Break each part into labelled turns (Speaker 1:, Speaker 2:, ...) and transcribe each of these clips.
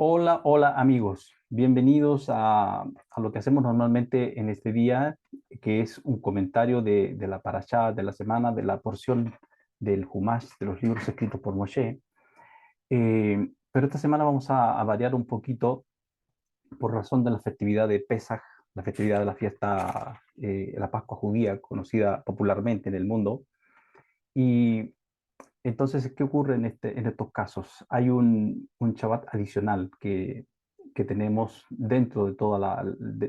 Speaker 1: Hola, hola amigos, bienvenidos a lo que hacemos normalmente en este día, que es un comentario de la parashá de la semana, de la porción del Humash, de los libros escritos por Moshe. Pero esta semana vamos a variar un poquito por razón de la festividad de Pesaj, la festividad de la fiesta, la Pascua judía, conocida popularmente en el mundo. Y entonces, ¿qué ocurre en estos casos? Hay un Shabbat adicional que tenemos dentro de,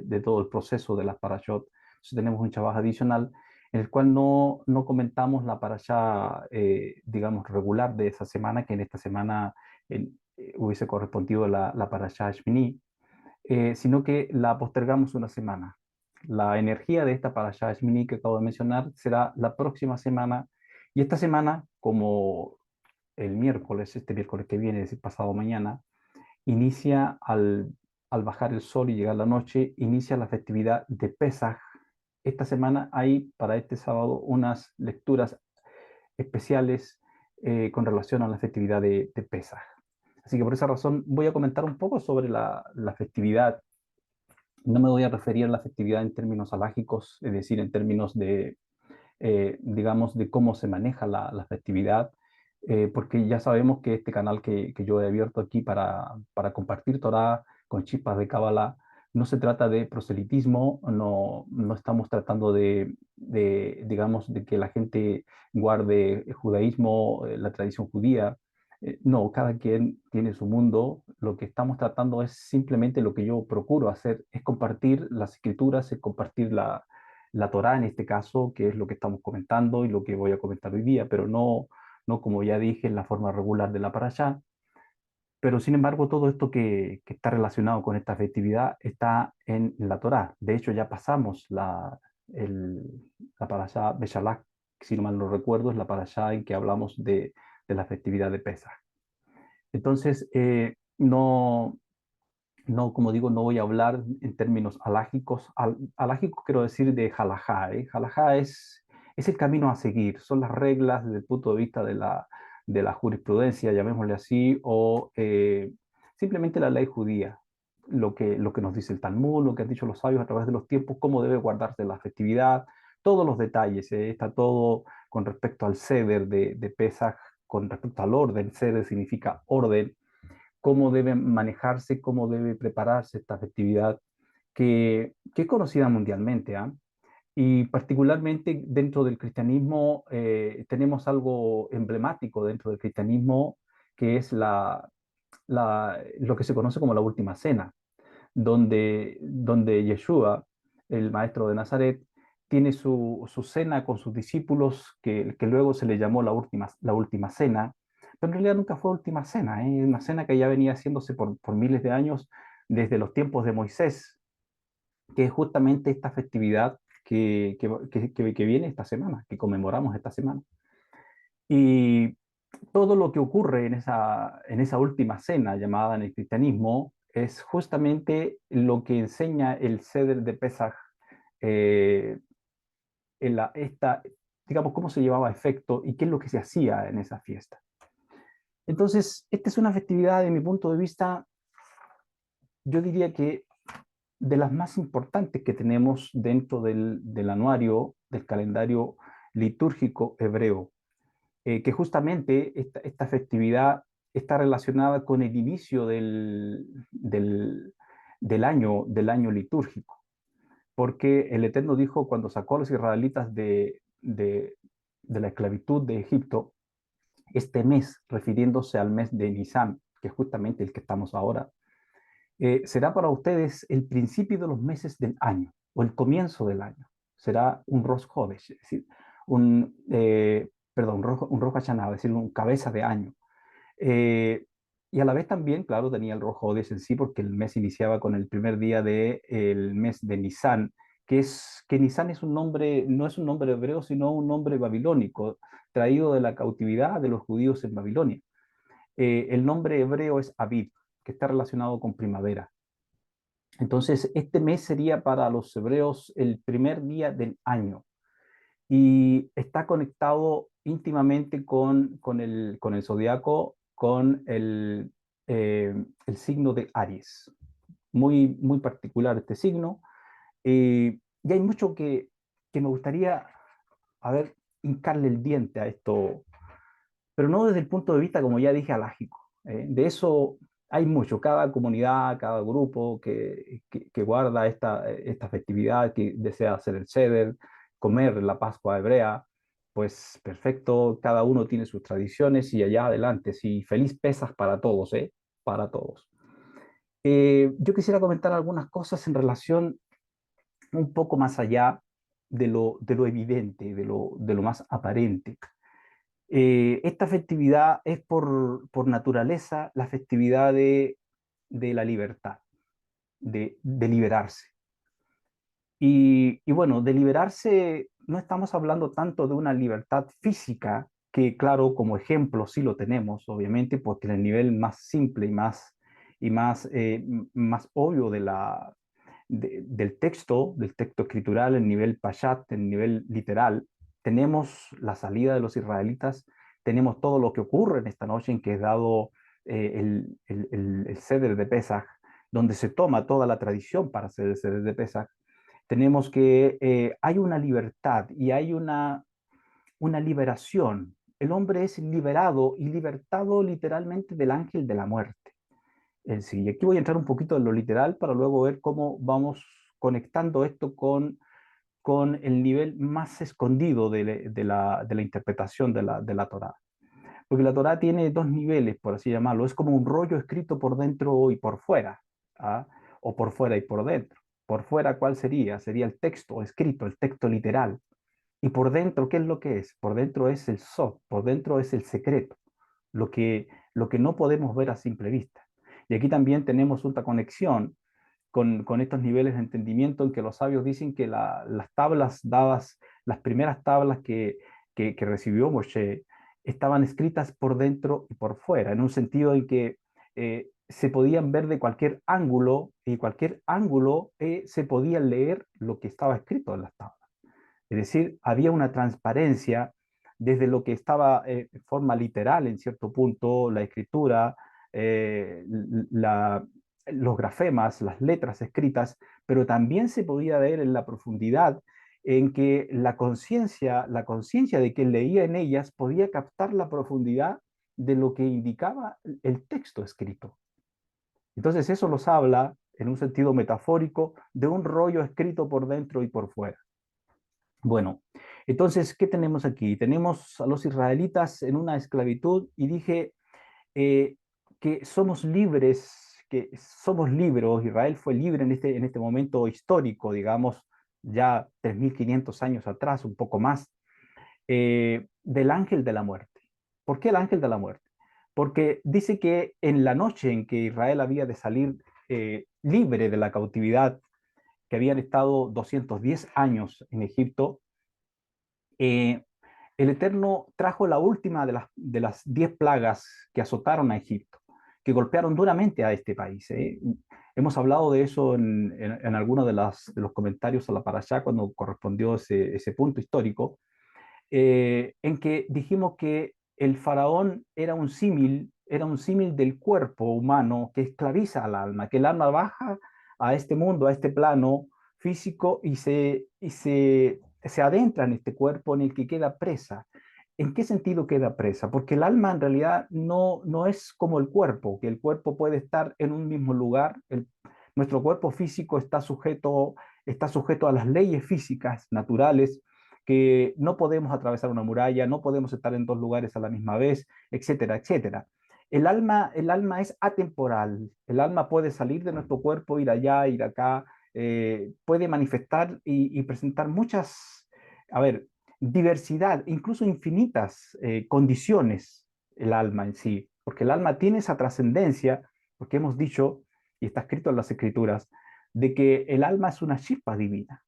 Speaker 1: de todo el proceso de las parashot. Entonces, tenemos un Shabbat adicional en el cual no comentamos la parashá, digamos, regular de esa semana, que en esta semana hubiese correspondido la parashá Shmini, sino que la postergamos una semana. La energía de esta parashá Shmini que acabo de mencionar será la próxima semana, y esta semana, como el miércoles, este miércoles que viene, es decir, pasado mañana, inicia al bajar el sol y llegar la noche, inicia la festividad de Pesaj. Esta semana hay para este sábado unas lecturas especiales con relación a la festividad de Pesaj. Así que por esa razón voy a comentar un poco sobre la festividad. No me voy a referir a la festividad en términos alágicos, es decir, en términos de, digamos, de cómo se maneja la festividad, porque ya sabemos que este canal que yo he abierto aquí para compartir Torah con chispas de Kabbalah, no se trata de proselitismo, no estamos tratando digamos, de que la gente guarde el judaísmo, la tradición judía. No, cada quien tiene su mundo. Lo que estamos tratando es simplemente lo que yo procuro hacer, es compartir las escrituras, es compartir la Torá en este caso, que es lo que estamos comentando y lo que voy a comentar hoy día, pero no como ya dije, en la forma regular de la parashá. Pero sin embargo, todo esto que está relacionado con esta festividad está en la Torá. De hecho, ya pasamos la parashá Beshalach, si no mal no recuerdo, es la parashá en que hablamos de la festividad de Pesaj. Entonces, como digo, no voy a hablar en términos alágicos. Alágicos quiero decir de halajá, ¿eh? Halajá es el camino a seguir, son las reglas desde el punto de vista de la jurisprudencia, llamémosle así, o simplemente la ley judía, lo que nos dice el Talmud, lo que han dicho los sabios a través de los tiempos, cómo debe guardarse la festividad, todos los detalles, está todo con respecto al ceder de Pesaj, con respecto al orden. Ceder significa orden, cómo debe manejarse, cómo debe prepararse esta festividad que es conocida mundialmente, ¿ah? Y particularmente dentro del cristianismo tenemos algo emblemático dentro del cristianismo, que es lo que se conoce como la última cena, donde Yeshua, el maestro de Nazaret, tiene su cena con sus discípulos, que luego se le llamó la última cena, pero en realidad nunca fue última cena, ¿eh? Una cena que ya venía haciéndose por miles de años, desde los tiempos de Moisés, que es justamente esta festividad que viene esta semana, que conmemoramos esta semana. Y todo lo que ocurre en esa última cena llamada en el cristianismo es justamente lo que enseña el Seder de Pesaj, eh, digamos, cómo se llevaba a efecto y qué es lo que se hacía en esa fiesta. Entonces, esta es una festividad, de mi punto de vista, yo diría que de las más importantes que tenemos dentro del anuario, del calendario litúrgico hebreo, que justamente esta festividad está relacionada con el inicio del año litúrgico, porque el Eterno dijo cuando sacó a los israelitas de la esclavitud de Egipto, este mes, refiriéndose al mes de Nisan, que es justamente el que estamos ahora, será para ustedes el principio de los meses del año o el comienzo del año. Será un Rosh Hodesh, es decir, un Rosh Hashanah, es decir, un cabeza de año. Eh, y a la vez también, claro, tenía el Rosh Hodesh en sí, porque el mes iniciaba con el primer día del mes de Nisan, que Nisan es un nombre, no es un nombre hebreo, sino un nombre babilónico, traído de la cautividad de los judíos en Babilonia. El nombre hebreo es Aviv, que está relacionado con primavera. Entonces, este mes sería para los hebreos el primer día del año y está conectado íntimamente con el zodiaco, con el signo de Aries. Muy particular este signo. Y hay mucho que me gustaría, a ver, hincarle el diente a esto, pero no desde el punto de vista, como ya dije, alágico. De eso hay mucho, cada comunidad, cada grupo que guarda esta festividad, que desea hacer el Seder, comer la Pascua hebrea, pues perfecto, cada uno tiene sus tradiciones y allá adelante, sí, feliz Pesas para todos, ¿eh? Para todos. Yo quisiera comentar algunas cosas en relación un poco más allá de lo evidente, de lo más aparente. Esta festividad es por naturaleza la festividad de la libertad, de liberarse. Y bueno, de liberarse no estamos hablando tanto de una libertad física, que claro, como ejemplo sí lo tenemos, obviamente, porque en el nivel más simple y más obvio del texto escritural, el nivel Pashat, el nivel literal, tenemos la salida de los israelitas, tenemos todo lo que ocurre en esta noche en que es dado el Seder de Pesaj, donde se toma toda la tradición para hacer el Seder de Pesaj. Tenemos que hay una libertad y hay una liberación. El hombre es liberado y libertado literalmente del ángel de la muerte. Sí, y aquí voy a entrar un poquito en lo literal para luego ver cómo vamos conectando esto con el nivel más escondido de la interpretación de la Torá. Porque la Torá tiene dos niveles, por así llamarlo. Es como un rollo escrito por dentro y por fuera, ¿ah? O por fuera y por dentro. Por fuera, ¿cuál sería? Sería el texto escrito, el texto literal. Y por dentro, ¿qué es lo que es? Por dentro es el sod, por dentro es el secreto, lo que no podemos ver a simple vista. Y aquí también tenemos una conexión con estos niveles de entendimiento en que los sabios dicen que las tablas dadas, las primeras tablas que recibió Moshe, estaban escritas por dentro y por fuera, en un sentido en que se podían ver de cualquier ángulo y cualquier ángulo se podía leer lo que estaba escrito en las tablas. Es decir, había una transparencia desde lo que estaba en forma literal en cierto punto, la escritura, eh, la, los grafemas, las letras escritas, pero también se podía ver en la profundidad en que la conciencia de quien leía en ellas podía captar la profundidad de lo que indicaba el texto escrito. Entonces eso nos habla, en un sentido metafórico, de un rollo escrito por dentro y por fuera. Bueno, entonces, ¿qué tenemos aquí? Tenemos a los israelitas en una esclavitud y dije eh, que somos libres, Israel fue libre en este momento histórico, digamos, ya 3.500 años atrás, un poco más, del ángel de la muerte. ¿Por qué el ángel de la muerte? Porque dice que en la noche en que Israel había de salir libre de la cautividad, que habían estado 210 años en Egipto, eh, el Eterno trajo la última de las 10 plagas que azotaron a Egipto, que golpearon duramente a este país. Hemos hablado de eso en algunos de los comentarios a la Parashá cuando correspondió ese punto histórico, en que dijimos que el faraón era un símil del cuerpo humano que esclaviza al alma, que el alma baja a este mundo, a este plano físico y se adentra en este cuerpo en el que queda presa. ¿En qué sentido queda presa? Porque el alma en realidad no es como el cuerpo, que el cuerpo puede estar en un mismo lugar. Nuestro cuerpo físico está sujeto a las leyes físicas naturales, que no podemos atravesar una muralla, no podemos estar en dos lugares a la misma vez, etcétera, etcétera. El alma es atemporal, el alma puede salir de nuestro cuerpo, ir allá, ir acá, puede manifestar y presentar muchas, a ver, diversidad, incluso infinitas condiciones, el alma en sí, porque el alma tiene esa trascendencia, porque hemos dicho, y está escrito en las escrituras, de que el alma es una chispa divina.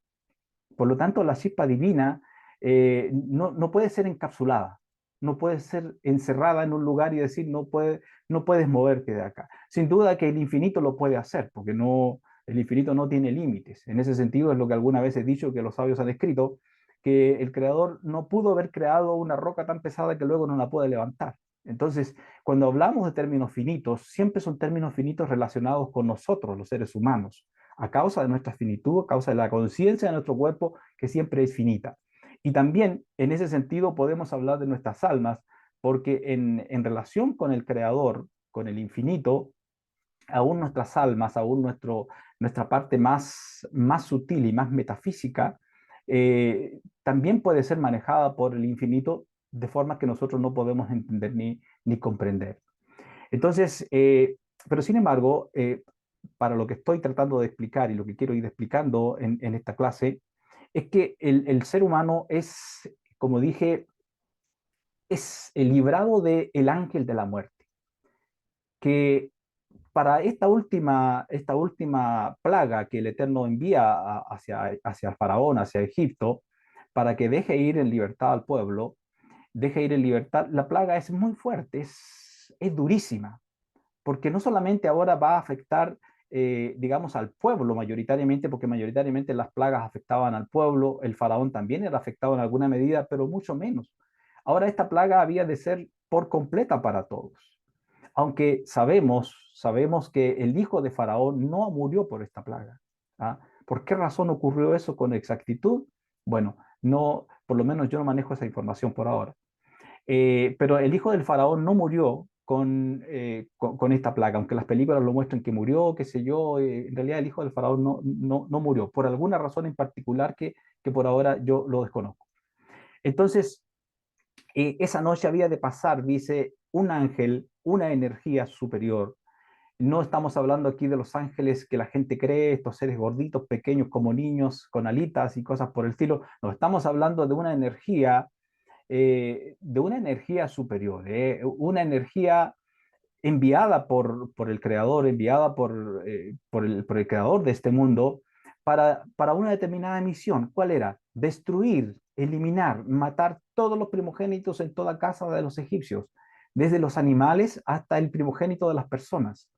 Speaker 1: Por lo tanto, la chispa divina no puede ser encapsulada, no puede ser encerrada en un lugar y decir, no puedes moverte de acá. Sin duda que el infinito lo puede hacer, porque el infinito no tiene límites. En ese sentido es lo que alguna vez he dicho, que los sabios han escrito, que el creador no pudo haber creado una roca tan pesada que luego no la puede levantar. Entonces, cuando hablamos de términos finitos, siempre son términos finitos relacionados con nosotros, los seres humanos, a causa de nuestra finitud, a causa de la conciencia de nuestro cuerpo, que siempre es finita. Y también, en ese sentido, podemos hablar de nuestras almas, porque en relación con el Creador, con el infinito, aún nuestras almas, aún nuestra parte más sutil y más metafísica, también puede ser manejada por el infinito de forma que nosotros no podemos entender ni comprender. Entonces, pero sin embargo, para lo que estoy tratando de explicar y lo que quiero ir explicando en esta clase, es que el ser humano es, como dije, es el librado del ángel de la muerte, que para esta última plaga que el Eterno envía hacia el faraón, hacia Egipto, para que deje ir en libertad al pueblo, deje ir en libertad, la plaga es muy fuerte, es durísima, porque no solamente ahora va a afectar, digamos, al pueblo mayoritariamente, porque mayoritariamente las plagas afectaban al pueblo, el faraón también era afectado en alguna medida, pero mucho menos. Ahora esta plaga había de ser por completa para todos. Aunque sabemos que el hijo de Faraón no murió por esta plaga. ¿Ah? ¿Por qué razón ocurrió eso con exactitud? Bueno, no, por lo menos yo no manejo esa información por ahora. Pero el hijo del faraón no murió con esta plaga, aunque las películas lo muestran que murió, qué sé yo, en realidad el hijo del faraón no murió, por alguna razón en particular que por ahora yo lo desconozco. Entonces, esa noche había de pasar, dice, un ángel, una energía superior. No estamos hablando aquí de los ángeles que la gente cree, estos seres gorditos, pequeños como niños, con alitas y cosas por el estilo. No, estamos hablando de una energía superior, una energía enviada por el Creador, enviada por el Creador de este mundo para una determinada misión. ¿Cuál era? Destruir, eliminar, matar todos los primogénitos en toda casa de los egipcios, desde los animales hasta el primogénito de las personas.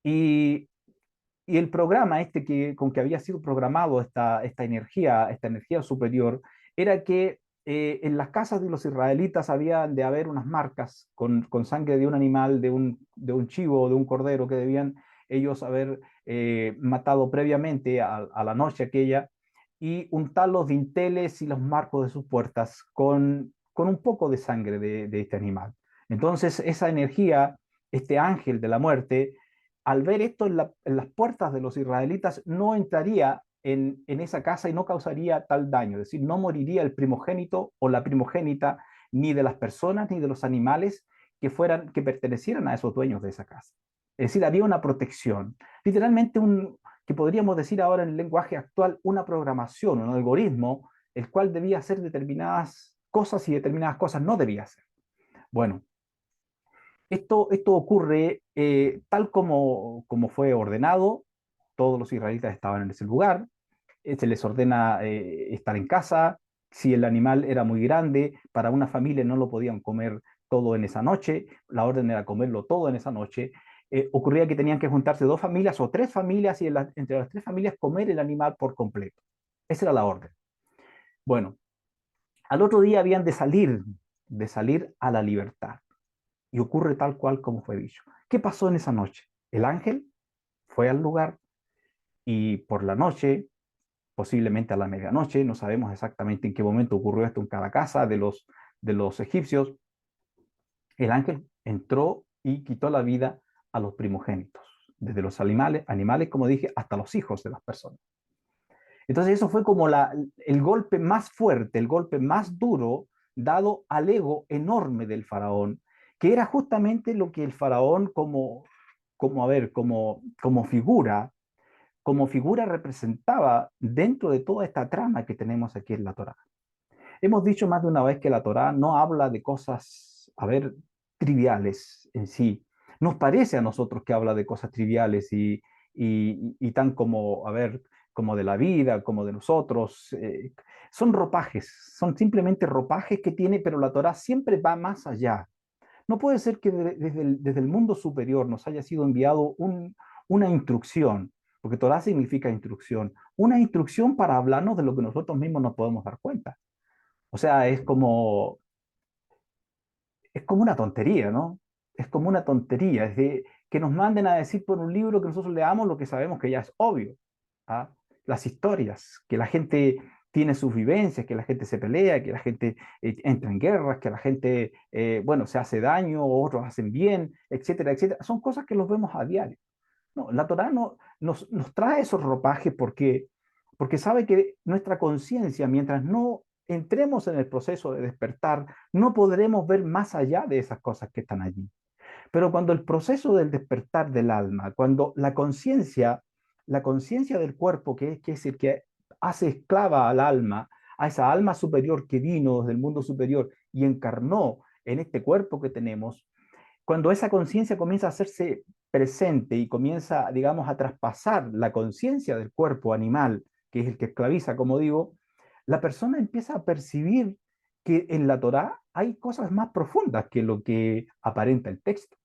Speaker 1: Y, y el programa este con que había sido programado esta energía superior, era que en las casas de los israelitas había de haber unas marcas con sangre de un animal, de un chivo o de un cordero que debían ellos haber matado previamente a la noche aquella y untar los dinteles y los marcos de sus puertas con un poco de sangre de este animal. Entonces esa energía, este ángel de la muerte, al ver esto en las puertas de los israelitas, no entraría en esa casa y no causaría tal daño, es decir, no moriría el primogénito o la primogénita ni de las personas ni de los animales que pertenecieran a esos dueños de esa casa. Es decir, había una protección, literalmente que podríamos decir ahora en el lenguaje actual, una programación, un algoritmo, el cual debía hacer determinadas cosas y determinadas cosas no debía hacer. Bueno, esto ocurre tal como fue ordenado, todos los israelitas estaban en ese lugar, se les ordena estar en casa, si el animal era muy grande, para una familia no lo podían comer todo en esa noche, la orden era comerlo todo en esa noche, ocurría que tenían que juntarse dos familias o tres familias y entre las tres familias comer el animal por completo. Esa era la orden. Bueno, al otro día habían de salir a la libertad y ocurre tal cual como fue dicho. ¿Qué pasó en esa noche? El ángel fue al lugar y por la noche, posiblemente a la medianoche, no sabemos exactamente en qué momento ocurrió esto en cada casa de los egipcios, el ángel entró y quitó la vida a los primogénitos, desde los animales, como dije, hasta los hijos de las personas. Entonces eso fue como el golpe más fuerte, el golpe más duro dado al ego enorme del faraón, que era justamente lo que el faraón como figura representaba dentro de toda esta trama que tenemos aquí en la Torá. Hemos dicho más de una vez que la Torá no habla de cosas, triviales en sí. Nos parece a nosotros que habla de cosas triviales y tan como, como de la vida, como de nosotros. Son ropajes, son simplemente ropajes que tiene, pero la Torá siempre va más allá. No puede ser que desde el mundo superior nos haya sido enviado una instrucción, porque Torah significa instrucción, una instrucción para hablarnos de lo que nosotros mismos nos podemos dar cuenta. O sea, es como, es como una tontería, ¿no? Es como una tontería, es de que nos manden a decir por un libro que nosotros leamos lo que sabemos que ya es obvio. ¿Ah? Las historias, que la gente tiene sus vivencias, que la gente se pelea, que la gente entra en guerras, que la gente, bueno, se hace daño, otros hacen bien, etcétera, etcétera. Son cosas que los vemos a diario. No, la Torá no, nos trae esos ropajes porque sabe que nuestra conciencia, mientras no entremos en el proceso de despertar, no podremos ver más allá de esas cosas que están allí. Pero cuando el proceso del despertar del alma, cuando la conciencia del cuerpo, que es el que hace esclava al alma, a esa alma superior que vino desde el mundo superior y encarnó en este cuerpo que tenemos, cuando esa conciencia comienza a hacerse presente y comienza, digamos, a traspasar la conciencia del cuerpo animal, que es el que esclaviza, como digo, la persona empieza a percibir que en la Torá hay cosas más profundas que lo que aparenta el texto.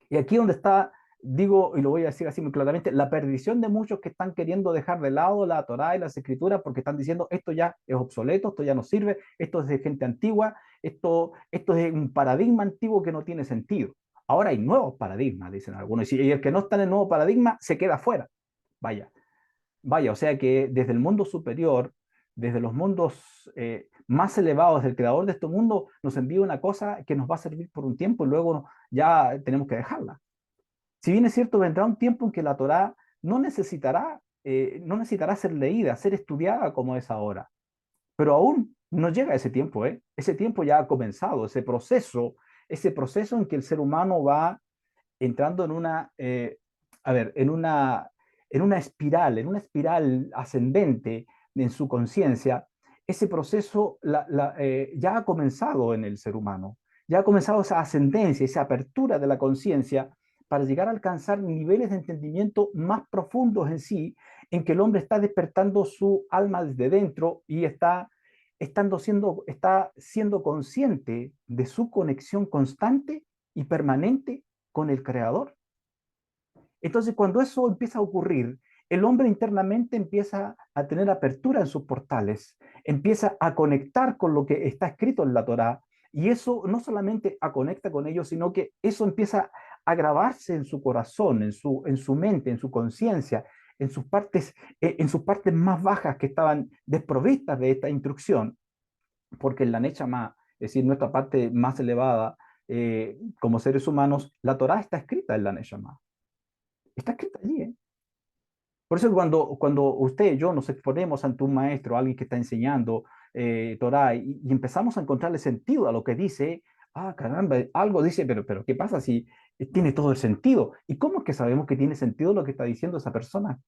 Speaker 1: Y aquí donde está, digo, y lo voy a decir así muy claramente, la perdición de muchos que están queriendo dejar de lado la Torá y las escrituras porque están diciendo esto ya es obsoleto, esto ya no sirve, esto es de gente antigua, esto es un paradigma antiguo que no tiene sentido. Ahora hay nuevos paradigmas, dicen algunos, y el que no está en el nuevo paradigma se queda fuera. Vaya, vaya, o sea que desde el mundo superior, desde los mundos más elevados del creador de este mundo, nos envía una cosa que nos va a servir por un tiempo y luego ya tenemos que dejarla. Si bien es cierto, vendrá un tiempo en que la Torá no necesitará ser leída, ser estudiada como es ahora. Pero aún no llega ese tiempo, ¿eh? Ese tiempo ya ha comenzado, ese proceso en que el ser humano va entrando a ver, en una espiral ascendente en su conciencia. Ese proceso ya ha comenzado en el ser humano, ya ha comenzado esa ascendencia, esa apertura de la conciencia para llegar a alcanzar niveles de entendimiento más profundos en sí, en que el hombre está despertando su alma desde dentro y está siendo consciente de su conexión constante y permanente con el Creador. Entonces, cuando eso empieza a ocurrir, el hombre internamente empieza a tener apertura en sus portales, empieza a conectar con lo que está escrito en la Torá, y eso no solamente a conecta con ellos, sino que eso empieza a grabarse en su corazón, en su mente, en su conciencia, en sus partes más bajas que estaban desprovistas de esta instrucción, porque en la Nechama, es decir, nuestra parte más elevada, como seres humanos, la Torá está escrita en la Nechama. Está escrita allí, ¿eh? Por eso cuando usted y yo nos exponemos ante un maestro, alguien que está enseñando Torah, y empezamos a encontrarle sentido a lo que dice, ah, caramba, algo dice, pero ¿qué pasa si tiene todo el sentido? ¿Y cómo es que sabemos que tiene sentido lo que está diciendo esa persona?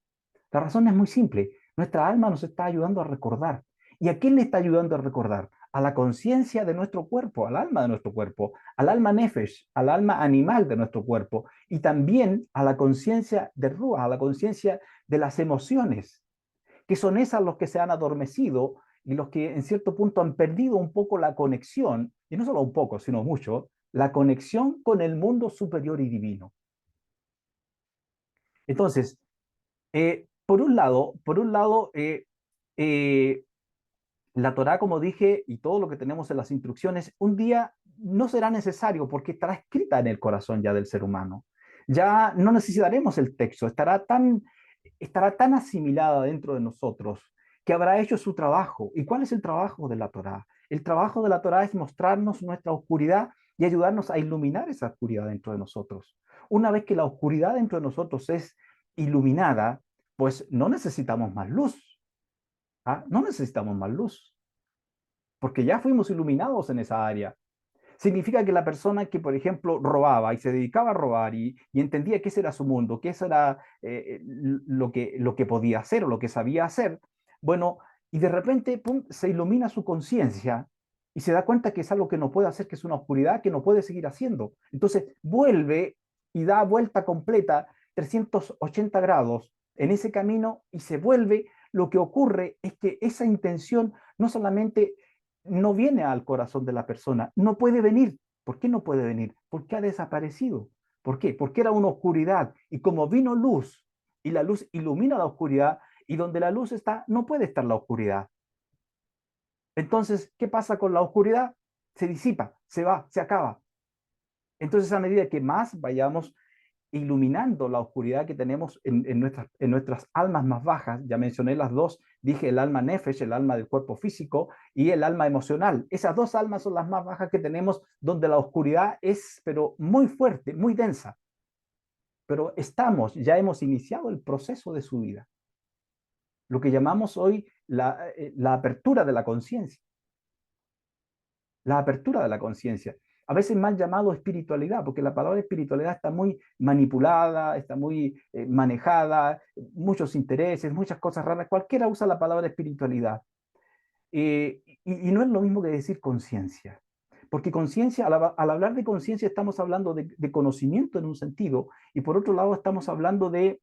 Speaker 1: La razón es muy simple. Nuestra alma nos está ayudando a recordar. ¿Y a quién le está ayudando a recordar? A la conciencia de nuestro cuerpo, al alma de nuestro cuerpo, al alma nefesh, al alma animal de nuestro cuerpo, y también a la conciencia de Ruach, a la conciencia de las emociones, que son esas los que se han adormecido y los que en cierto punto han perdido un poco la conexión, y no solo un poco, sino mucho, la conexión con el mundo superior y divino. Entonces, por un lado, la Torá, como dije, y todo lo que tenemos en las instrucciones, un día no será necesario porque estará escrita en el corazón ya del ser humano. Ya no necesitaremos el texto, estará tan asimilada dentro de nosotros que habrá hecho su trabajo. ¿Y cuál es el trabajo de la Torá? El trabajo de la Torá es mostrarnos nuestra oscuridad y ayudarnos a iluminar esa oscuridad dentro de nosotros. Una vez que la oscuridad dentro de nosotros es iluminada, pues no necesitamos más luz. ¿Ah? No necesitamos más luz, porque ya fuimos iluminados en esa área. Significa que la persona que, por ejemplo, robaba y se dedicaba a robar y entendía que ese era su mundo, que eso era lo que podía hacer o lo que sabía hacer, bueno, y de repente, pum, se ilumina su conciencia y se da cuenta que es algo que no puede hacer, que es una oscuridad que no puede seguir haciendo. Entonces vuelve y da vuelta completa, 380 grados en ese camino y se vuelve. Lo que ocurre es que esa intención no solamente no viene al corazón de la persona, no puede venir. ¿Por qué no puede venir? Porque ha desaparecido. ¿Por qué? Porque era una oscuridad y como vino luz y la luz ilumina la oscuridad y donde la luz está, no puede estar la oscuridad. Entonces, ¿qué pasa con la oscuridad? Se disipa, se va, se acaba. Entonces, a medida que más vayamos iluminando la oscuridad que tenemos en nuestras almas más bajas, ya mencioné las dos, dije el alma nefesh, el alma del cuerpo físico, y el alma emocional. Esas dos almas son las más bajas que tenemos, donde la oscuridad es, pero muy fuerte, muy densa. Pero ya hemos iniciado el proceso de su vida, lo que llamamos hoy la apertura de la conciencia. La apertura de la conciencia. A veces mal llamado espiritualidad, porque la palabra espiritualidad está muy manipulada, está muy manejada, muchos intereses, muchas cosas raras. Cualquiera usa la palabra espiritualidad. Y no es lo mismo que decir conciencia. Porque conciencia, al hablar de conciencia, estamos hablando de conocimiento en un sentido, y por otro lado estamos hablando de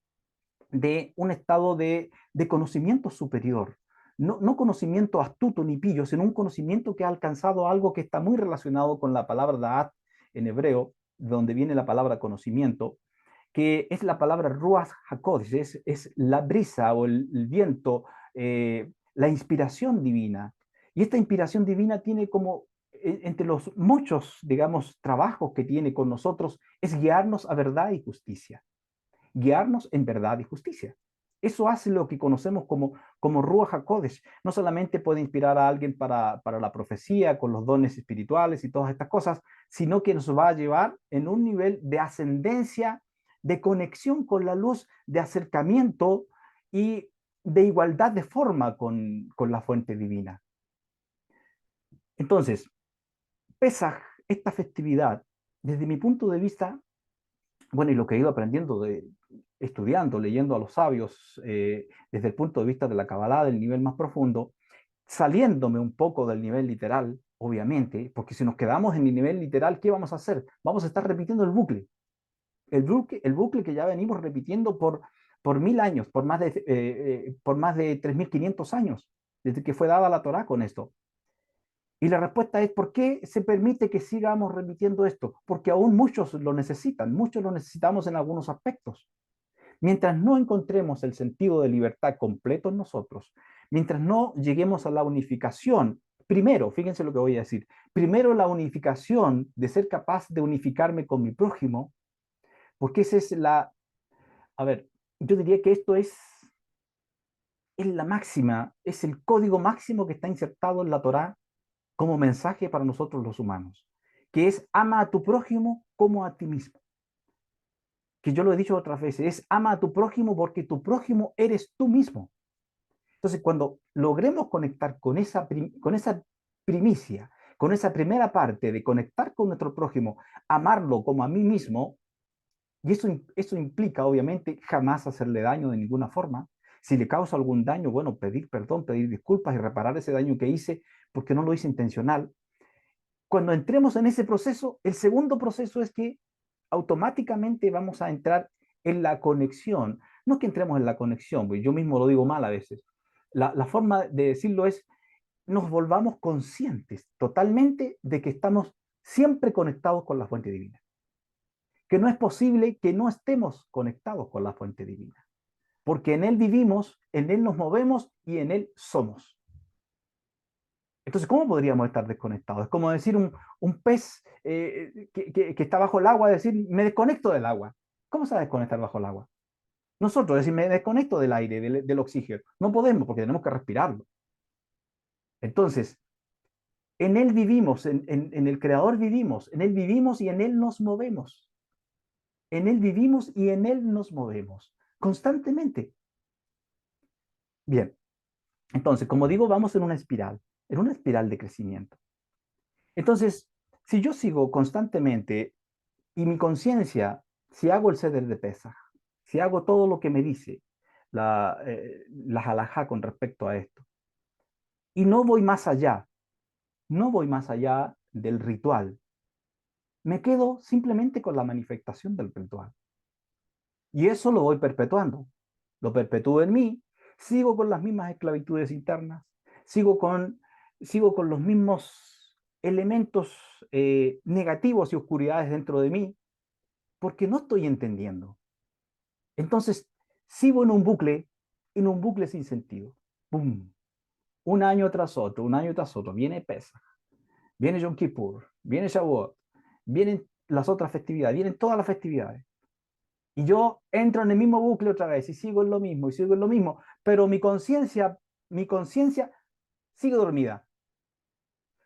Speaker 1: un estado de conocimiento superior. No conocimiento astuto ni pillo, sino un conocimiento que ha alcanzado algo que está muy relacionado con la palabra da'at en hebreo, donde viene la palabra conocimiento, que es la palabra ruach hakodesh, es la brisa o el viento, la inspiración divina. Y esta inspiración divina tiene como, entre los muchos, digamos, trabajos que tiene con nosotros, es guiarnos a verdad y justicia, guiarnos en verdad y justicia. Eso hace lo que conocemos como Ruach HaKodesh. No solamente puede inspirar a alguien para la profecía, con los dones espirituales y todas estas cosas, sino que nos va a llevar en un nivel de ascendencia, de conexión con la luz, de acercamiento y de igualdad de forma con la fuente divina. Entonces, Pesaj, esta festividad, desde mi punto de vista, bueno, y lo que he ido aprendiendo estudiando, leyendo a los sabios, desde el punto de vista de la Kabbalah, del nivel más profundo, saliéndome un poco del nivel literal, obviamente, porque si nos quedamos en el nivel literal, ¿qué vamos a hacer? Vamos a estar repitiendo el bucle que ya venimos repitiendo por 1000 años, por más de 3500 años, desde que fue dada la Torá con esto. Y la respuesta es, ¿por qué se permite que sigamos repitiendo esto? Porque aún muchos lo necesitan, muchos lo necesitamos en algunos aspectos. Mientras no encontremos el sentido de libertad completo en nosotros, mientras no lleguemos a la unificación, primero, fíjense lo que voy a decir, primero la unificación de ser capaz de unificarme con mi prójimo, porque esa es a ver, yo diría que esto es la máxima, es el código máximo que está insertado en la Torá como mensaje para nosotros los humanos, que es ama a tu prójimo como a ti mismo. Que yo lo he dicho otras veces, es ama a tu prójimo porque tu prójimo eres tú mismo. Entonces, cuando logremos conectar con esa primicia, con esa primera parte de conectar con nuestro prójimo, amarlo como a mí mismo, y eso implica, obviamente, jamás hacerle daño de ninguna forma. Si le causa algún daño, bueno, pedir perdón, pedir disculpas y reparar ese daño que hice porque no lo hice intencional. Cuando entremos en ese proceso, el segundo proceso es que automáticamente vamos a entrar en la conexión. No es que entremos en la conexión, porque yo mismo lo digo mal a veces. La forma de decirlo es, nos volvamos conscientes totalmente de que estamos siempre conectados con la fuente divina. Que no es posible que no estemos conectados con la fuente divina. Porque en Él vivimos, en Él nos movemos y en Él somos. Entonces, ¿cómo podríamos estar desconectados? Es como decir un pez que está bajo el agua, decir, me desconecto del agua. ¿Cómo se va a desconectar bajo el agua? Nosotros, decir, me desconecto del aire, del oxígeno. No podemos porque tenemos que respirarlo. Entonces, en Él vivimos, en el Creador vivimos, en Él vivimos y en Él nos movemos. En Él vivimos y en Él nos movemos constantemente. Bien, entonces, como digo, vamos en una espiral de crecimiento. Entonces, si yo sigo constantemente y mi conciencia, si hago el ceder de Pesaj, si hago todo lo que me dice la halajá con respecto a esto, y no voy más allá, no voy más allá del ritual, me quedo simplemente con la manifestación del ritual. Y eso lo voy perpetuando, lo perpetúo en mí, sigo con las mismas esclavitudes internas, sigo con los mismos elementos negativos y oscuridades dentro de mí, porque no estoy entendiendo. Entonces, sigo en un bucle sin sentido. ¡Pum! Un año tras otro, viene Pesaj, viene Yom Kippur, viene Shavuot, vienen las otras festividades, vienen todas las festividades. Y yo entro en el mismo bucle otra vez y sigo en lo mismo y sigo en lo mismo, pero mi conciencia sigue dormida,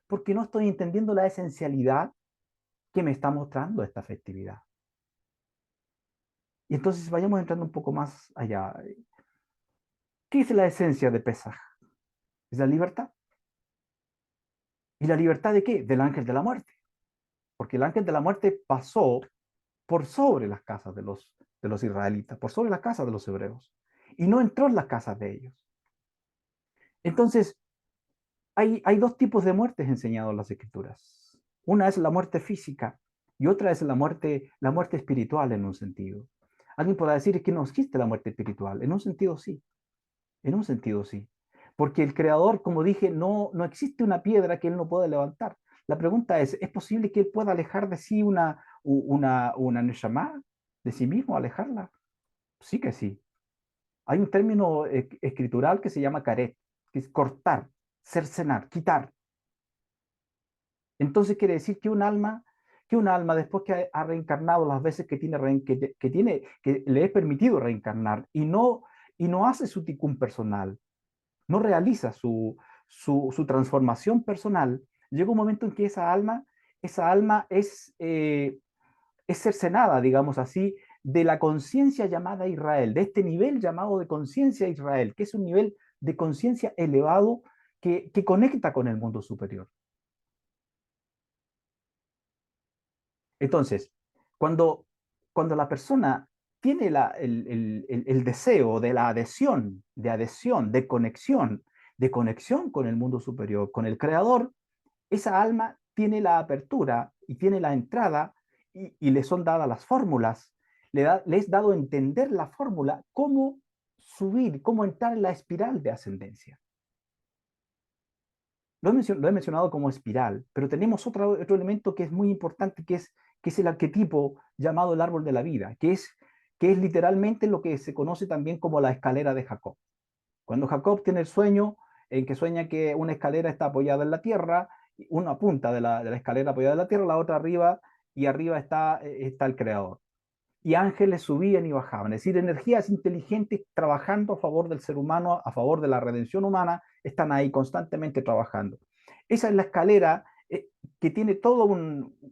Speaker 1: porque no estoy entendiendo la esencialidad que me está mostrando esta festividad. Y entonces vayamos entrando un poco más allá. ¿Qué es la esencia de Pesaj? Es la libertad. ¿Y la libertad de qué? Del ángel de la muerte. Porque el ángel de la muerte pasó por sobre las casas de los israelitas, por sobre las casas de los hebreos, y no entró en las casas de ellos. Entonces, hay dos tipos de muertes enseñados en las escrituras. Una es la muerte física y otra es la muerte espiritual en un sentido. Alguien podrá decir que no existe la muerte espiritual. En un sentido sí, en un sentido sí. Porque el creador, como dije, no existe una piedra que él no pueda levantar. La pregunta ¿es posible que él pueda alejar de sí una neshama, de sí mismo, alejarla? Sí que sí. Hay un término escritural que se llama caret, que es cortar, cercenar, quitar. Entonces quiere decir que un alma después que ha reencarnado las veces que le es permitido reencarnar y no hace su tikkun personal, no realiza su transformación personal, llega un momento en que esa alma es cercenada, digamos así, de la conciencia llamada Israel, de este nivel llamado de conciencia Israel, que es un nivel de conciencia elevado que conecta con el mundo superior. Entonces, cuando, cuando la persona tiene el deseo de la adhesión, de conexión con el mundo superior, con el creador, esa alma tiene la apertura y tiene la entrada y le son dadas las fórmulas, le es dado entender la fórmula, cómo subir, cómo entrar en la espiral de ascendencia. Lo he mencionado como espiral, pero tenemos otro elemento que es muy importante, que es el arquetipo llamado el árbol de la vida, que es literalmente lo que se conoce también como la escalera de Jacob. Cuando Jacob tiene el sueño en que sueña que una escalera está apoyada en la tierra, una punta de la escalera apoyada en la tierra, la otra arriba, y arriba está el creador. Y ángeles subían y bajaban, es decir, energías inteligentes trabajando a favor del ser humano, a favor de la redención humana, están ahí constantemente trabajando. Esa es la escalera que tiene toda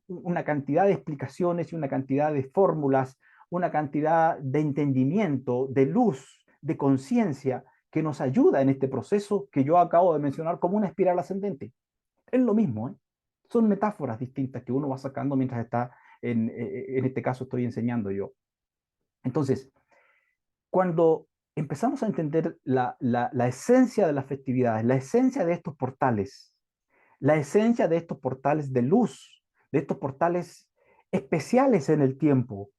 Speaker 1: una cantidad de explicaciones y una cantidad de fórmulas, una cantidad de entendimiento, de luz, de conciencia, que nos ayuda en este proceso que yo acabo de mencionar como una espiral ascendente. Es lo mismo, ¿eh? Son metáforas distintas que uno va sacando mientras está, en este caso estoy enseñando yo. Entonces, cuando empezamos a entender la esencia de las festividades, la esencia de estos portales, la esencia de estos portales de luz, de estos portales especiales en el tiempo,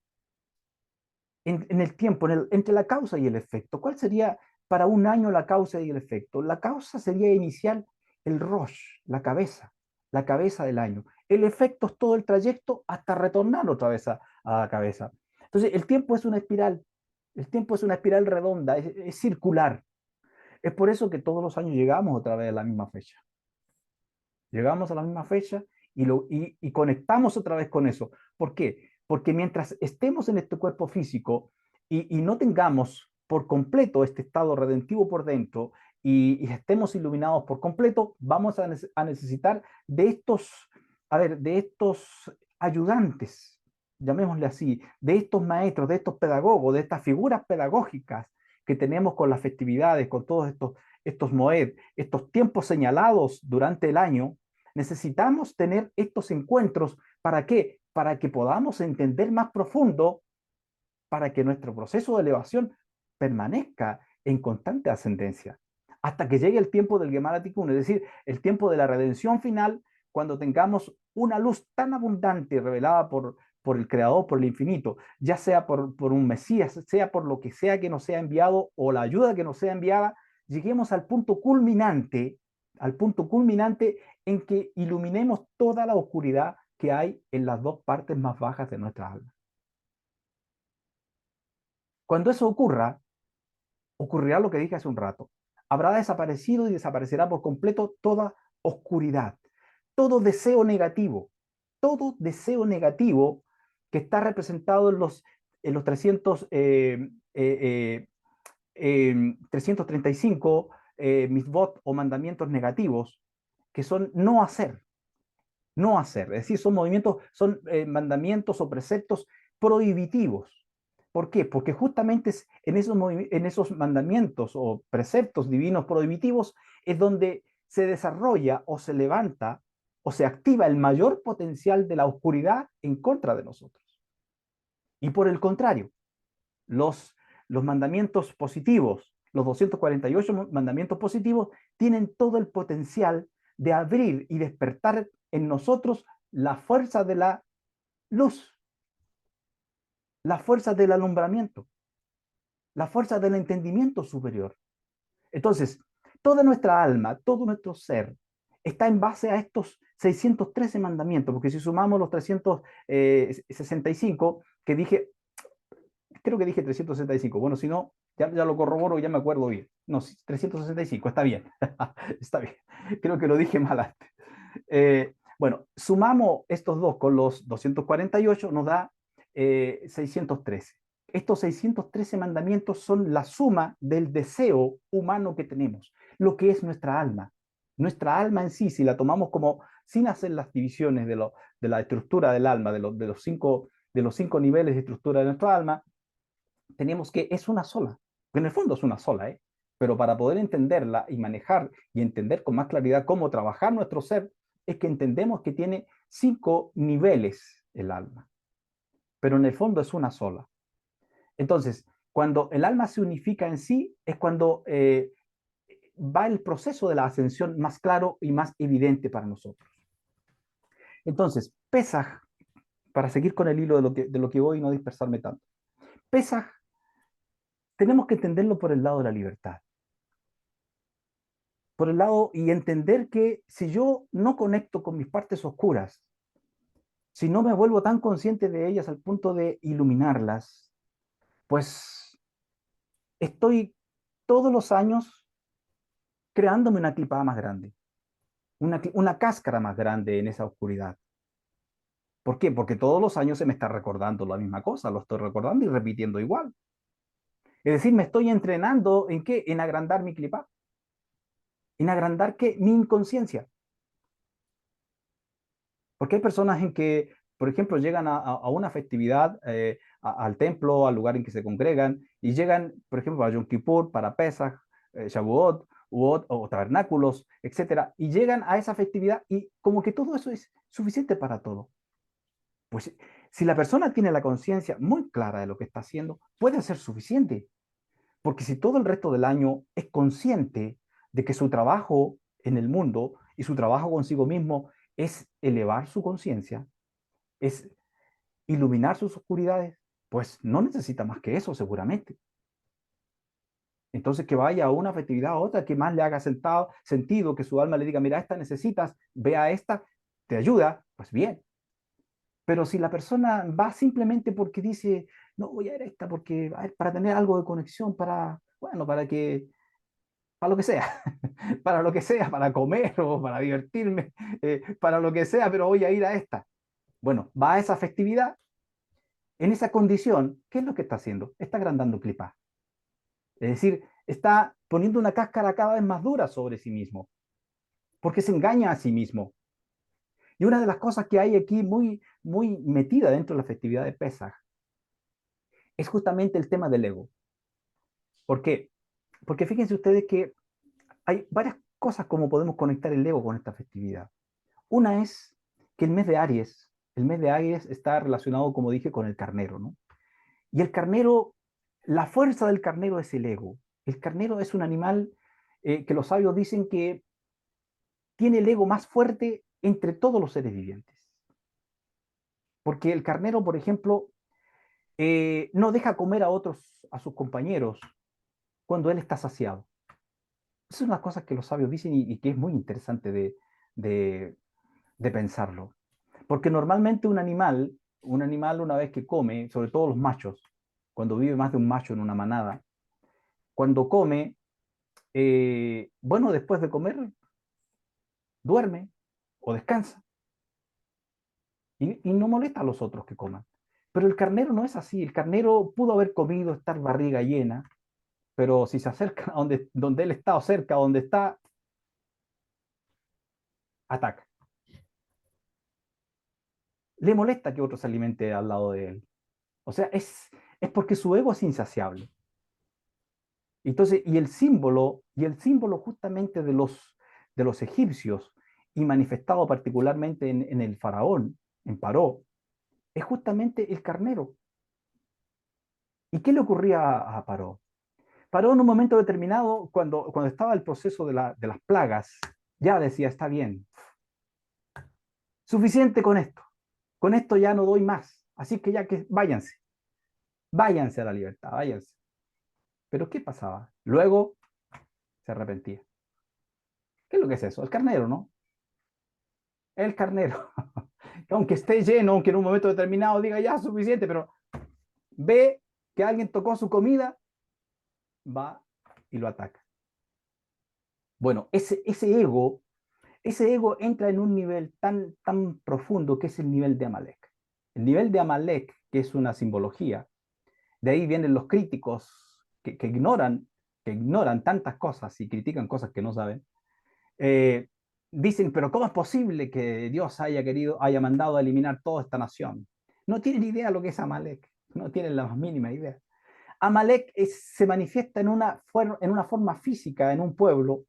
Speaker 1: en el tiempo, entre la causa y el efecto. ¿Cuál sería para un año la causa y el efecto? La causa sería inicial el Rosh, la cabeza del año. El efecto es todo el trayecto hasta retornar otra vez a la cabeza. Entonces, el tiempo es una espiral. El tiempo es una espiral redonda, es circular. Es por eso que todos los años llegamos otra vez a la misma fecha. Llegamos a la misma fecha y conectamos otra vez con eso. ¿Por qué? Porque mientras estemos en este cuerpo físico y no tengamos por completo este estado redentivo por dentro y estemos iluminados por completo, vamos a necesitar de estos, a ver, de estos ayudantes, llamémosle así, de estos maestros, de estos pedagogos, de estas figuras pedagógicas que tenemos con las festividades, con todos estos moed, estos tiempos señalados durante el año. Necesitamos tener estos encuentros. ¿Para qué? Para que podamos entender más profundo, para que nuestro proceso de elevación permanezca en constante ascendencia, hasta que llegue el tiempo del Gemara Tikkun, es decir, el tiempo de la redención final, cuando tengamos una luz tan abundante revelada por el Creador, por el infinito, ya sea por un Mesías, sea por lo que sea que nos sea enviado o la ayuda que nos sea enviada, lleguemos al punto culminante en que iluminemos toda la oscuridad que hay en las dos partes más bajas de nuestra alma. Cuando eso ocurra, ocurrirá lo que dije hace un rato. Habrá desaparecido y desaparecerá por completo toda oscuridad. todo deseo negativo que está representado en los 335 mitzvot o mandamientos negativos, que son no hacer, no hacer. Es decir, son mandamientos o preceptos prohibitivos. ¿Por qué? Porque justamente en esos mandamientos o preceptos divinos prohibitivos es donde se desarrolla o se levanta o se activa el mayor potencial de la oscuridad en contra de nosotros. Y por el contrario, los, los mandamientos positivos, los 248 mandamientos positivos, tienen todo el potencial de abrir y despertar en nosotros la fuerza de la luz, la fuerza del alumbramiento, la fuerza del entendimiento superior. Entonces, toda nuestra alma, todo nuestro ser, está en base a estos 613 mandamientos, porque si sumamos los 365 que dije, creo que dije 365, bueno, si no, ya lo corroboro, ya me acuerdo bien. No, 365, está bien, está bien, creo que lo dije mal antes. Bueno, sumamos estos dos con los 248, nos da 613. Estos 613 mandamientos son la suma del deseo humano que tenemos, lo que es nuestra alma. Nuestra alma en sí, si la tomamos como sin hacer las divisiones de la estructura del alma, de los cinco niveles de estructura de nuestra alma, tenemos que es una sola, que en el fondo es una sola, ¿eh? Pero para poder entenderla y manejar y entender con más claridad cómo trabajar nuestro ser, es que entendemos que tiene cinco niveles el alma, pero en el fondo es una sola. Entonces, cuando el alma se unifica en sí, es cuando va el proceso de la ascensión más claro y más evidente para nosotros. Entonces, Pesaj, para seguir con el hilo de lo que voy y no dispersarme tanto, Pesaj tenemos que entenderlo por el lado de la libertad. Por el lado y entender que si yo no conecto con mis partes oscuras, si no me vuelvo tan consciente de ellas al punto de iluminarlas, pues estoy todos los años creándome una clipada más grande, una cáscara más grande en esa oscuridad. ¿Por qué? Porque todos los años se me está recordando la misma cosa, lo estoy recordando y repitiendo igual. Es decir, me estoy entrenando en qué? En agrandar mi clipa, en agrandar qué? Mi inconsciencia. Porque hay personas en que, por ejemplo, llegan a una festividad, al templo, al lugar en que se congregan, y llegan, por ejemplo, a Yom Kippur, para Pesach, Shavuot, Uot, o tabernáculos, etcétera, y llegan a esa festividad y como que todo eso es suficiente para todo. Pues si la persona tiene la conciencia muy clara de lo que está haciendo, puede ser suficiente. Porque si todo el resto del año es consciente de que su trabajo en el mundo y su trabajo consigo mismo es elevar su conciencia, es iluminar sus oscuridades, pues no necesita más que eso seguramente. Entonces que vaya a una festividad a otra que más le haga sentido, que su alma le diga, mira, esta necesitas, ve a esta, te ayuda, pues bien. Pero si la persona va simplemente porque dice, no voy a ir a esta porque para tener algo de conexión, bueno, para lo que sea, para lo que sea, para comer o para divertirme, para lo que sea, pero voy a ir a esta. Bueno, va a esa festividad, en esa condición, ¿qué es lo que está haciendo? Está agrandando clipa. Es decir, está poniendo una cáscara cada vez más dura sobre sí mismo, porque se engaña a sí mismo. Y una de las cosas que hay aquí muy metida dentro de la festividad de Pesaj es justamente el tema del ego. ¿Por qué? Porque fíjense ustedes que hay varias cosas como podemos conectar el ego con esta festividad. Una es que el mes de Aries está relacionado, como dije, con el carnero, ¿no? Y el carnero, la fuerza del carnero es el ego. El carnero es un animal que los sabios dicen que tiene el ego más fuerte entre todos los seres vivientes. Porque el carnero, por ejemplo, no deja comer a otros, a sus compañeros, cuando él está saciado. Esas son las cosas que los sabios dicen y que es muy interesante de, de pensarlo. Porque normalmente un animal una vez que come, sobre todo los machos, cuando vive más de un macho en una manada, cuando come, bueno, después de comer, duerme o descansa. Y no molesta a los otros que coman. Pero el carnero no es así. El carnero pudo haber comido, estar barriga llena, pero si se acerca a donde él está o cerca, donde está, ataca. Le molesta que otro se alimente al lado de él. O sea, es porque su ego es insaciable. Entonces, y el símbolo justamente de los egipcios, y manifestado particularmente en el faraón, en Paró, es justamente el carnero. ¿Y qué le ocurría a Paró? Paró en un momento determinado, cuando estaba el proceso de las plagas, ya decía, está bien, suficiente con esto ya no doy más, así que ya que váyanse, váyanse a la libertad, váyanse. Pero ¿qué pasaba? Luego se arrepentía. ¿Qué es lo que es eso? El carnero, ¿no? El carnero. Aunque esté lleno, aunque en un momento determinado diga ya suficiente, pero ve que alguien tocó su comida, va y lo ataca. Bueno, ese ego entra en un nivel tan profundo que es el nivel de Amalek. El nivel de Amalek, que es una simbología, de ahí vienen los críticos que ignoran tantas cosas y critican cosas que no saben. Eh, Dicen, pero ¿cómo es posible que Dios haya mandado a eliminar toda esta nación? No tienen idea lo que es Amalek, no tienen la más mínima idea. Amalek se manifiesta en una forma física en un pueblo,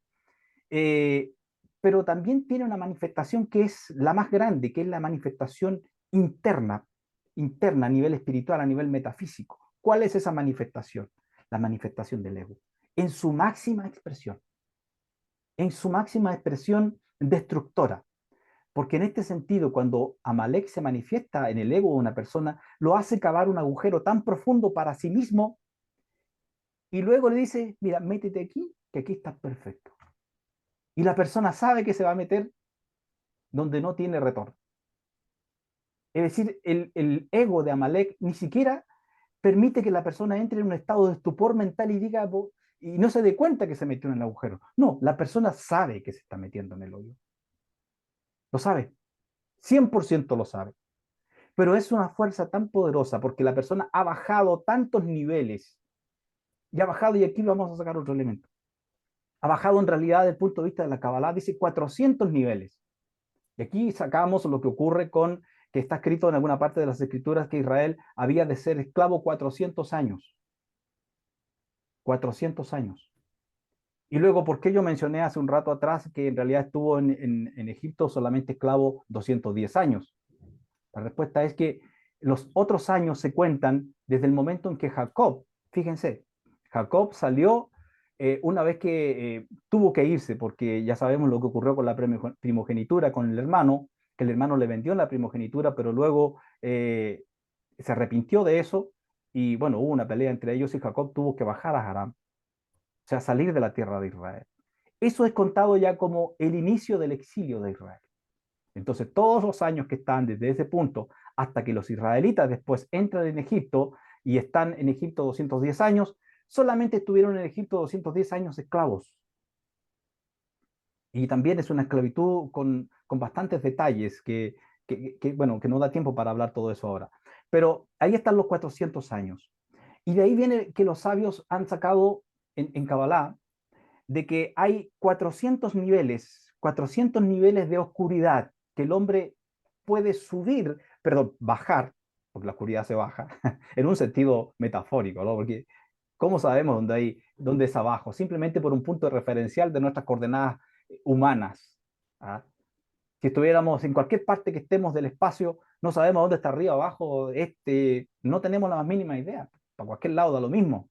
Speaker 1: eh, pero también tiene una manifestación que es la más grande, que es la manifestación interna, interna a nivel espiritual, a nivel metafísico. ¿Cuál es esa manifestación? La manifestación del ego, en su máxima expresión, en su máxima expresión destructora. Porque en este sentido, cuando Amalek se manifiesta en el ego de una persona, lo hace cavar un agujero tan profundo para sí mismo y luego le dice, mira, métete aquí, que aquí está perfecto. Y la persona sabe que se va a meter donde no tiene retorno. Es decir, el ego de Amalek ni siquiera permite que la persona entre en un estado de estupor mental y diga, y no se dé cuenta que se metió en el agujero. No, la persona sabe que se está metiendo en el hoyo. Lo sabe, 100% lo sabe. Pero es una fuerza tan poderosa porque la persona ha bajado tantos niveles y ha bajado, y aquí vamos a sacar otro elemento. Ha bajado en realidad desde el punto de vista de la Kabbalah, dice 400 niveles. Y aquí sacamos lo que ocurre con que está escrito en alguna parte de las escrituras que Israel había de ser esclavo 400 años. 400 años. Y luego, ¿por qué yo mencioné hace un rato atrás que en realidad estuvo en Egipto solamente esclavo 210 años? La respuesta es que los otros años se cuentan desde el momento en que Jacob, fíjense, Jacob salió una vez que tuvo que irse, porque ya sabemos lo que ocurrió con la primogenitura con el hermano, que el hermano le vendió la primogenitura, pero luego se arrepintió de eso y bueno, hubo una pelea entre ellos y Jacob tuvo que bajar a Harán, o sea, salir de la tierra de Israel. Eso es contado ya como el inicio del exilio de Israel. Entonces, todos los años que están desde ese punto hasta que los israelitas después entran en Egipto y están en Egipto 210 años, solamente estuvieron en Egipto 210 años esclavos. Y también es una esclavitud con bastantes detalles bueno, que no da tiempo para hablar todo eso ahora. Pero ahí están los 400 años. Y de ahí viene que los sabios han sacado en Kabbalah de que hay 400 niveles de oscuridad que el hombre puede subir, perdón, bajar, porque la oscuridad se baja, en un sentido metafórico, ¿no? Porque ¿cómo sabemos dónde es abajo? Simplemente por un punto referencial de nuestras coordenadas humanas. ¿Ah? Si estuviéramos en cualquier parte que estemos del espacio, no sabemos dónde está arriba, abajo, no tenemos la más mínima idea. Para cualquier lado da lo mismo.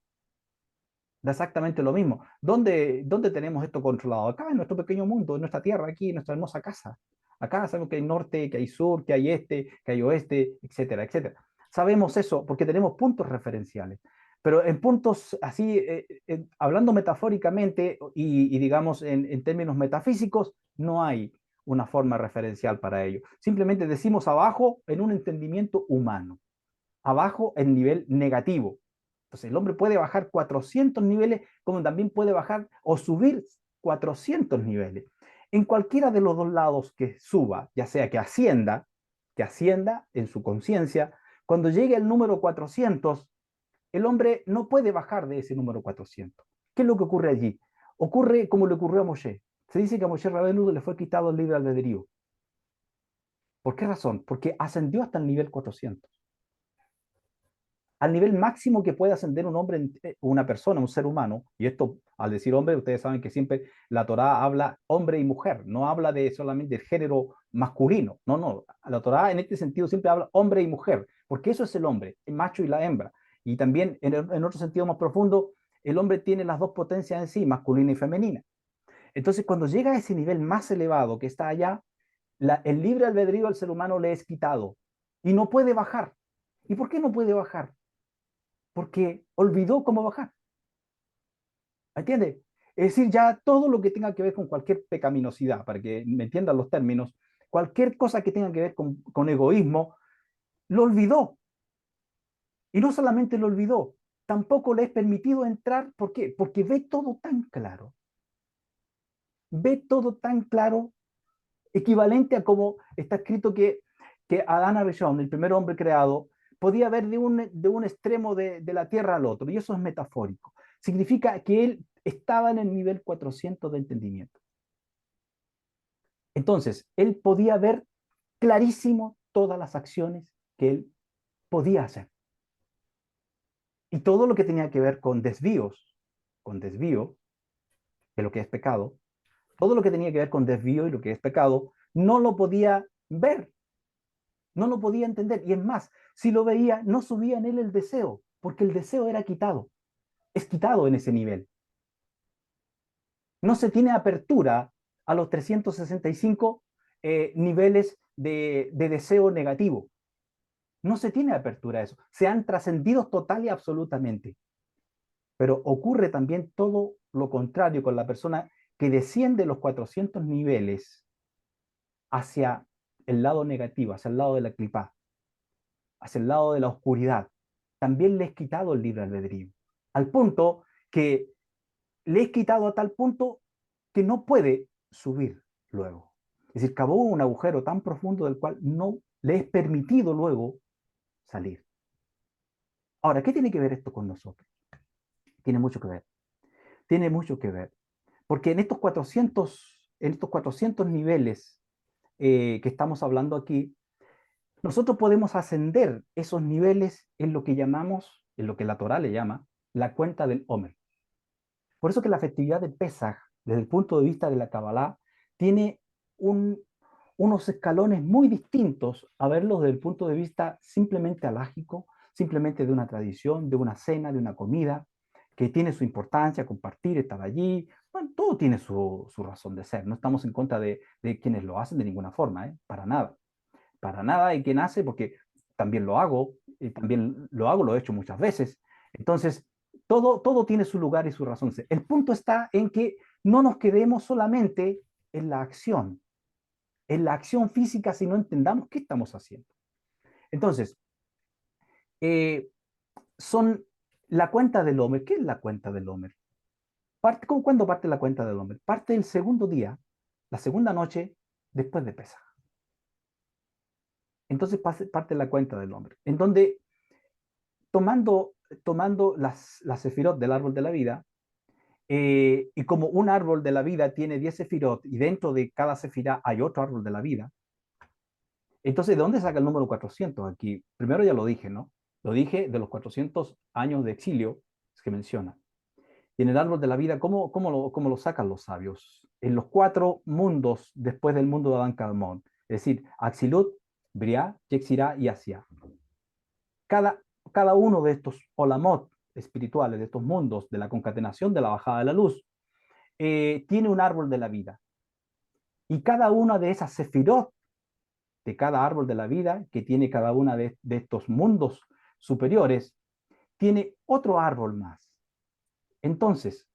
Speaker 1: Da exactamente lo mismo. ¿Dónde tenemos esto controlado? Acá en nuestro pequeño mundo, en nuestra tierra, aquí, en nuestra hermosa casa. Acá sabemos que hay norte, que hay sur, que hay este, que hay oeste, etcétera, etcétera. Sabemos eso porque tenemos puntos referenciales. Pero en puntos así, hablando metafóricamente y digamos en términos metafísicos, no hay una forma referencial para ello. Simplemente decimos abajo en un entendimiento humano, abajo en nivel negativo. Entonces el hombre puede bajar 400 niveles como también puede bajar o subir 400 niveles. en cualquiera de los dos lados que suba, ya sea que ascienda en su conciencia, cuando llegue al número 400, el hombre no puede bajar de ese número 400. ¿Qué es lo que ocurre allí? Ocurre como le ocurrió a Moshe. Se dice que a Moshe Rabbeinu le fue quitado el libre albedrío. ¿Por qué razón? Porque ascendió hasta el nivel 400. Al nivel máximo que puede ascender un hombre, una persona, un ser humano, y esto al decir hombre, ustedes saben que siempre la Torá habla hombre y mujer, no habla de solamente del género masculino, no, la Torá en este sentido siempre habla hombre y mujer, porque eso es el hombre, el macho y la hembra, y también en otro sentido más profundo, el hombre tiene las dos potencias en sí, masculina y femenina. Entonces, cuando llega a ese nivel más elevado que está allá, el libre albedrío al ser humano le es quitado y no puede bajar. ¿Y por qué no puede bajar? Porque olvidó cómo bajar. ¿Entiendes? Es decir, ya todo lo que tenga que ver con cualquier pecaminosidad, para que me entiendan los términos, cualquier cosa que tenga que ver con egoísmo, lo olvidó. Y no solamente lo olvidó, tampoco le es permitido entrar. ¿Por qué? Porque ve todo tan claro. Ve todo tan claro, equivalente a como está escrito que Adán Arishon, el primer hombre creado, podía ver de un extremo de la tierra al otro, y eso es metafórico. Significa que él estaba en el nivel 400 de entendimiento. Entonces, él podía ver clarísimo todas las acciones que él podía hacer. Y todo lo que tenía que ver con desvío de lo que es pecado, todo lo que tenía que ver con desvío y lo que es pecado, no lo podía ver, no lo podía entender. Y es más, si lo veía, no subía en él el deseo, porque el deseo era quitado, es quitado en ese nivel. No se tiene apertura a los 365 niveles de deseo negativo. No se tiene apertura a eso. Se han trascendido total y absolutamente. Pero ocurre también todo lo contrario con la persona que desciende los 400 niveles hacia el lado negativo, hacia el lado de la clipa, hacia el lado de la oscuridad. También le es quitado el libre albedrío. Al punto que le es quitado a tal punto que no puede subir luego. Es decir, cavó un agujero tan profundo del cual no le es permitido luego salir. Ahora, ¿qué tiene que ver esto con nosotros? Tiene mucho que ver. Tiene mucho que ver. Porque en estos 400 niveles que estamos hablando aquí, nosotros podemos ascender esos niveles en lo que llamamos, en lo que la Torá le llama, la cuenta del Omer. Por eso que la festividad de Pesaj, desde el punto de vista de la Kabbalah, tiene unos escalones muy distintos a verlos desde el punto de vista simplemente alágico, simplemente de una tradición, de una cena, de una comida, que tiene su importancia, compartir, estar allí. Bueno, todo tiene su razón de ser. No estamos en contra de quienes lo hacen de ninguna forma, ¿eh? Para nada. Para nada hay quien hace, porque también lo hago, lo he hecho muchas veces. Entonces, todo tiene su lugar y su razón de ser. El punto está en que no nos quedemos solamente en la acción física, si no entendamos qué estamos haciendo. Entonces, eh, son la cuenta del Homer. ¿Qué es la cuenta del Homer? ¿Cuándo parte la cuenta del Homer? Parte el segundo día, la segunda noche después de Pesaj. Entonces parte la cuenta del Homer, en donde tomando las sefirot del árbol de la vida, y como un árbol de la vida tiene 10 sefirot y dentro de cada sefirá hay otro árbol de la vida, entonces, ¿de dónde saca el número 400 aquí? Primero ya lo dije, ¿no? Lo dije de los 400 años de exilio que menciona. Y en el árbol de la vida, ¿cómo lo sacan los sabios? En los 4 mundos después del mundo de Adán Calmón. Es decir, Axilut, Briá, Yexirá y Asia. Cada uno de estos olamot espirituales, de estos mundos de la concatenación de la bajada de la luz, tiene un árbol de la vida. Y cada una de esas sefirot de cada árbol de la vida que tiene cada una de estos mundos superiores, tiene otro árbol más. Entonces,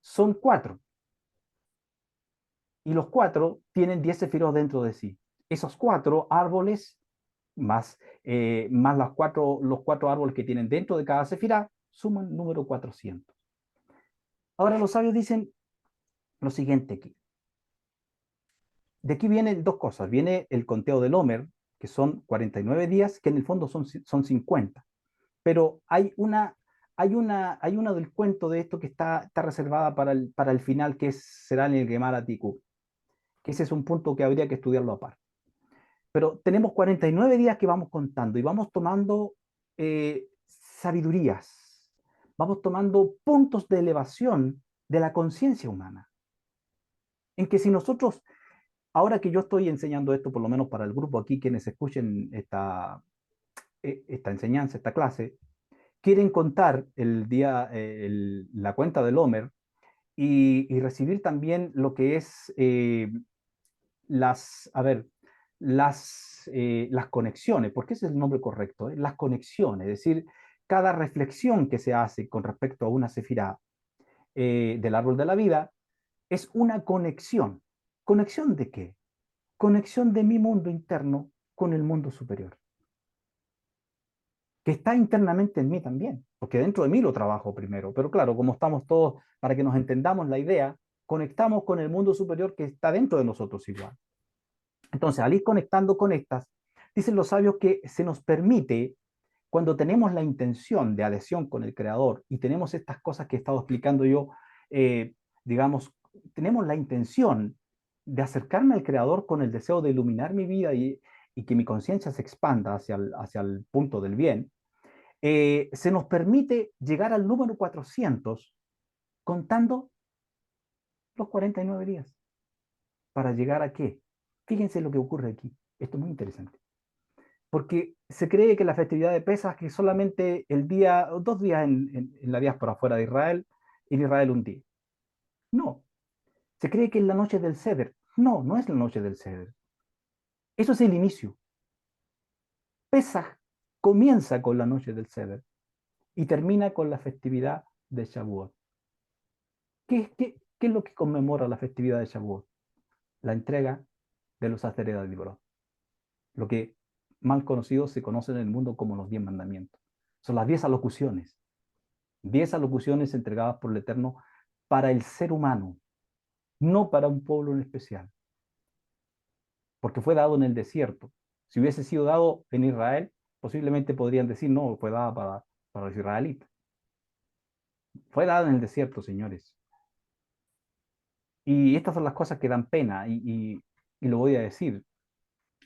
Speaker 1: son 4. Y los 4 tienen 10 sefirot dentro de sí. Esos 4 árboles, más los cuatro árboles que tienen dentro de cada sefirá, suman número 400. Ahora los sabios dicen lo siguiente aquí. De aquí vienen dos cosas. Viene el conteo del Homer, que son 49 días, que en el fondo son 50. Pero hay una del cuento de esto que está reservada para el final, que será en el Gemara Tiku, que ese es un punto que habría que estudiarlo aparte. Pero tenemos 49 días que vamos contando y vamos tomando sabidurías, vamos tomando puntos de elevación de la conciencia humana, en que si nosotros, ahora que yo estoy enseñando esto, por lo menos para el grupo aquí, quienes escuchen esta enseñanza, esta clase, quieren contar la cuenta del Homer y recibir también lo que es a ver, las conexiones, porque ese es el nombre correcto, las conexiones, es decir, cada reflexión que se hace con respecto a una sefirá del árbol de la vida es una conexión. ¿Conexión de qué? Conexión de mi mundo interno con el mundo superior, que está internamente en mí también, porque dentro de mí lo trabajo primero, pero claro, como estamos todos, para que nos entendamos la idea, conectamos con el mundo superior que está dentro de nosotros igual. Entonces, al ir conectando con estas, dicen los sabios que se nos permite, cuando tenemos la intención de adhesión con el Creador y tenemos estas cosas que he estado explicando yo, eh, digamos, tenemos la intención de acercarme al Creador con el deseo de iluminar mi vida y que mi conciencia se expanda hacia el punto del bien, se nos permite llegar al número 400 contando los 49 días. ¿Para llegar a qué? Fíjense lo que ocurre aquí. Esto es muy interesante. Porque se cree que la festividad de Pesaj, que solamente el día, 2 días en la diáspora fuera de Israel, en Israel un día. No, se cree que es la noche del Seder. No, no es la noche del Seder. Eso es el inicio. Pesaj comienza con la noche del Seder y termina con la festividad de Shavuot. ¿Qué es lo que conmemora la festividad de Shavuot? La entrega de los Aseret Dibrot, lo que mal conocido se conoce en el mundo como los 10 mandamientos. Son las 10 alocuciones 10 alocuciones entregadas por el Eterno para el ser humano, no para un pueblo en especial, porque fue dado en el desierto. Si hubiese sido dado en Israel, posiblemente podrían decir, no, fue dada para los israelitas. Fue dada en el desierto, señores. Y estas son las cosas que dan pena, y lo voy a decir,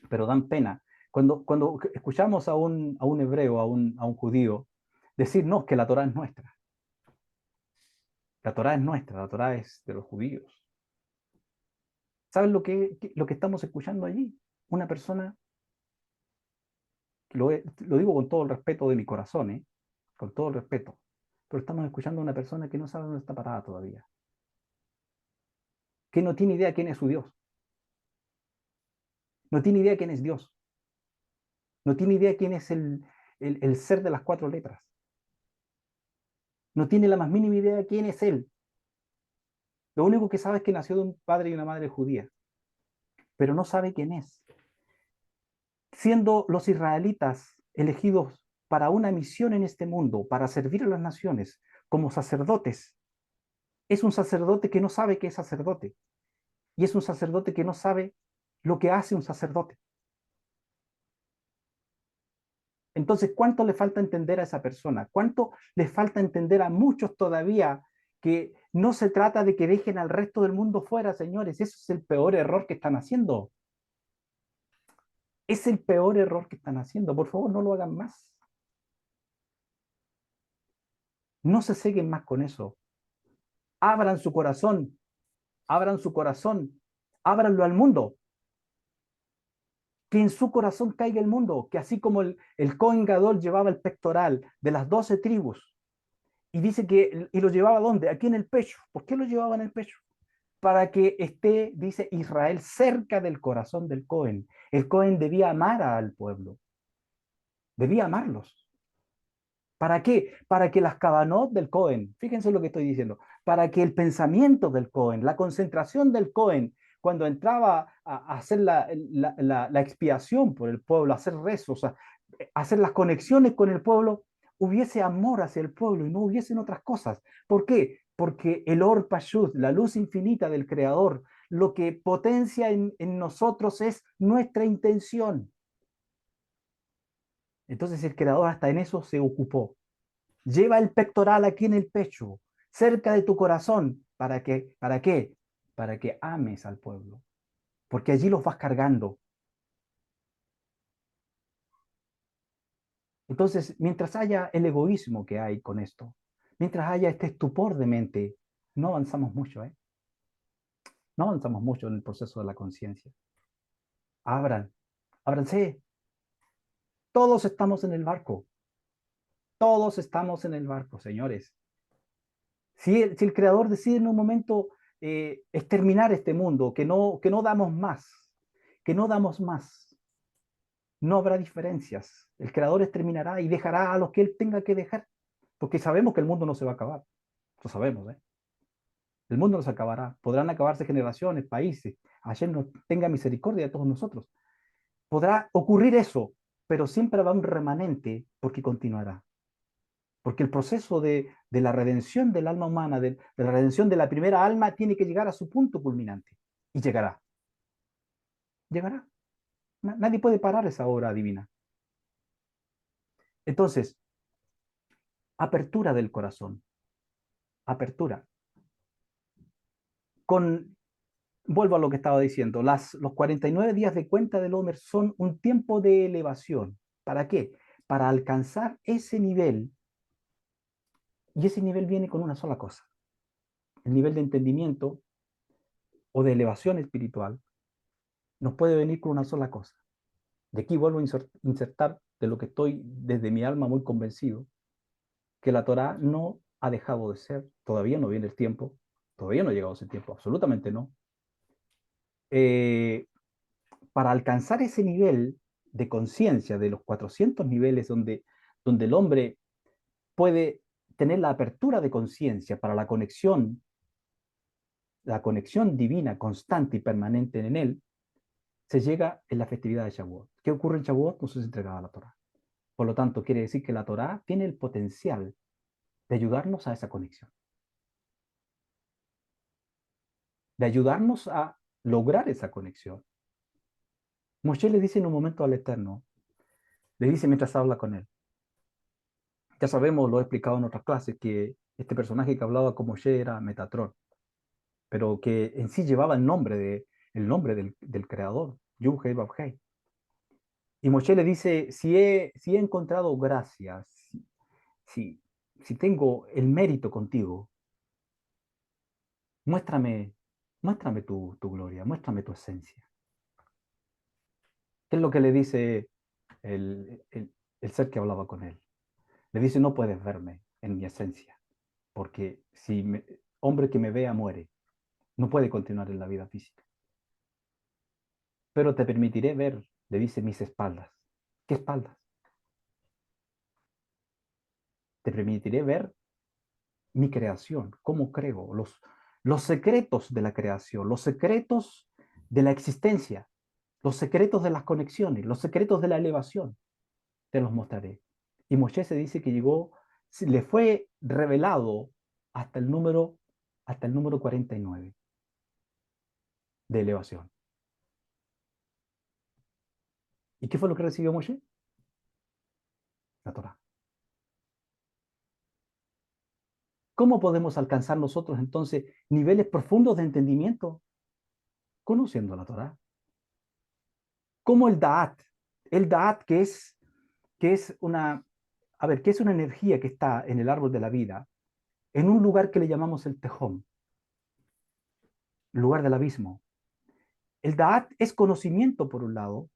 Speaker 1: pero dan pena. Cuando escuchamos a un hebreo, a un judío, decir, no, que la Torah es nuestra. La Torah es nuestra, la Torah es de los judíos. ¿Saben lo que estamos escuchando allí? Una persona, lo digo con todo el respeto de mi corazón, con todo el respeto, pero estamos escuchando a una persona que no sabe dónde está parada todavía, que no tiene idea quién es su Dios, no tiene idea quién es Dios, no tiene idea quién es el ser de las 4 letras, no tiene la más mínima idea quién es Él. Lo único que sabe es que nació de un padre y una madre judía, pero no sabe quién es. Siendo los israelitas elegidos para una misión en este mundo, para servir a las naciones como sacerdotes, es un sacerdote que no sabe que es sacerdote, y es un sacerdote que no sabe lo que hace un sacerdote. Entonces, ¿cuánto le falta entender a esa persona? ¿Cuánto le falta entender a muchos todavía que no se trata de que dejen al resto del mundo fuera, señores? Eso es el peor error que están haciendo. Es el peor error que están haciendo. Por favor, no lo hagan más. No se ceguen más con eso. Abran su corazón, abran su corazón, ábranlo al mundo. Que en su corazón caiga el mundo, que así como el Cohen Gadol llevaba el pectoral de las 12 tribus, y dice y lo llevaba ¿dónde? Aquí en el pecho. ¿Por qué lo llevaba en el pecho? Para que esté, dice Israel, cerca del corazón del Cohen. El Cohen debía amar al pueblo, debía amarlos. ¿Para qué? Para que las cabanot del Cohen, fíjense lo que estoy diciendo, para que el pensamiento del Cohen, la concentración del Cohen, cuando entraba a hacer la expiación por el pueblo, a hacer rezos, a hacer las conexiones con el pueblo, hubiese amor hacia el pueblo y no hubiesen otras cosas. ¿Por qué? Porque el Or Pashut, la luz infinita del Creador, lo que potencia en nosotros es nuestra intención. Entonces el Creador hasta en eso se ocupó. Lleva el pectoral aquí en el pecho, cerca de tu corazón. ¿Para qué? Para que ames al pueblo. Porque allí los vas cargando. Entonces, mientras haya el egoísmo que hay con esto, mientras haya este estupor de mente, no avanzamos mucho, ¿eh? No avanzamos mucho en el proceso de la conciencia. Abran, ábranse. Todos estamos en el barco. Todos estamos en el barco, señores. Si el Creador decide en un momento exterminar este mundo, que no damos más, que no damos más, no habrá diferencias. El Creador exterminará y dejará a los que Él tenga que dejar, porque sabemos que el mundo no se va a acabar. Lo sabemos, ¿eh? El mundo no se acabará. Podrán acabarse generaciones, países. Ayer no tenga misericordia de todos nosotros. Podrá ocurrir eso, pero siempre habrá un remanente porque continuará. Porque el proceso de la redención del alma humana, de la redención de la primera alma, tiene que llegar a su punto culminante. Y llegará. Llegará. Nadie puede parar esa obra divina. Entonces, apertura del corazón. Apertura. Con, vuelvo a lo que estaba diciendo, los 49 días de cuenta del Homer son un tiempo de elevación. ¿Para qué? Para alcanzar ese nivel. Y ese nivel viene con una sola cosa. El nivel de entendimiento o de elevación espiritual nos puede venir con una sola cosa. Y aquí vuelvo a insertar de lo que estoy desde mi alma muy convencido, que la Torá no ha dejado de ser, todavía no viene el tiempo, todavía no ha llegado ese tiempo, absolutamente no. Eh, para alcanzar ese nivel de conciencia de los 400 niveles donde el hombre puede tener la apertura de conciencia para la conexión divina constante y permanente en él, se llega en la festividad de Shavuot. ¿Qué ocurre en Shavuot? No se es entregada la Torá. Por lo tanto, quiere decir que la Torá tiene el potencial de ayudarnos a esa conexión, de ayudarnos a lograr esa conexión. Moshe le dice en un momento al Eterno, le dice mientras habla con él. Ya sabemos, lo he explicado en otras clases, que este personaje que hablaba con Moshe era Metatrón, pero que en sí llevaba el nombre del creador, Yud-Heh Vav-Heh. Y Moshe le dice, si he encontrado gracia, si, si tengo el mérito contigo, muéstrame, muéstrame tu gloria, muéstrame tu esencia. ¿Qué es lo que le dice el ser que hablaba con él? Le dice, no puedes verme en mi esencia, porque hombre que me vea muere, no puede continuar en la vida física. Pero te permitiré ver, le dice, mis espaldas. ¿Qué espaldas? Te permitiré ver mi creación, cómo creo, los secretos de la creación, los secretos de la existencia, los secretos de las conexiones, los secretos de la elevación, te los mostraré. Y Moshe se dice que llegó, le fue revelado hasta hasta el número 49 de elevación. ¿Y qué fue lo que recibió Moshe? La Torah. ¿Cómo podemos alcanzar nosotros entonces niveles profundos de entendimiento? Conociendo la Torah. Como el Da'at que es una, a ver, que es una energía que está en el árbol de la vida, en un lugar que le llamamos el Tejón, lugar del abismo. El Da'at es conocimiento por un lado,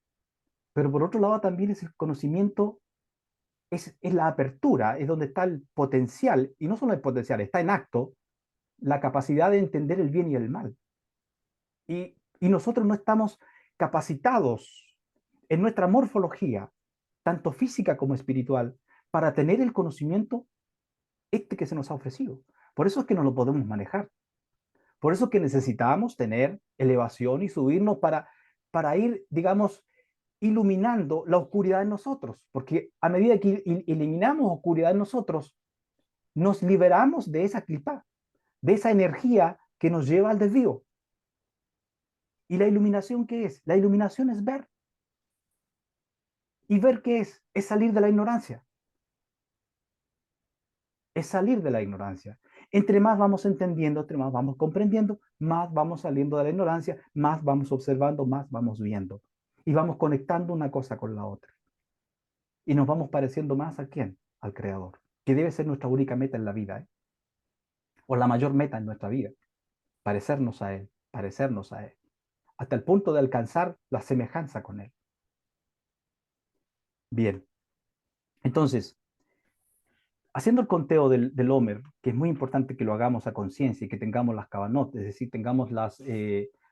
Speaker 1: pero por otro lado también es el conocimiento, es la apertura, es donde está el potencial, y no solo el potencial, está en acto la capacidad de entender el bien y el mal. Y nosotros no estamos capacitados en nuestra morfología, tanto física como espiritual, para tener el conocimiento este que se nos ha ofrecido. Por eso es que no lo podemos manejar. Por eso es que necesitamos tener elevación y subirnos para ir, digamos, iluminando la oscuridad en nosotros. Porque a medida que eliminamos oscuridad en nosotros, nos liberamos de esa clipa, de esa energía que nos lleva al desvío. ¿Y la iluminación qué es? La iluminación es ver. ¿Y ver qué es? Es salir de la ignorancia. Es salir de la ignorancia. Entre más vamos entendiendo, entre más vamos comprendiendo, más vamos saliendo de la ignorancia, más vamos observando, más vamos viendo. Y vamos conectando una cosa con la otra. Y nos vamos pareciendo más a quién, al Creador, que debe ser nuestra única meta en la vida, ¿eh? O la mayor meta en nuestra vida, parecernos a Él, hasta el punto de alcanzar la semejanza con Él. Bien, entonces, haciendo el conteo del Homer, que es muy importante que lo hagamos a conciencia y que tengamos las cabanot, es decir, tengamos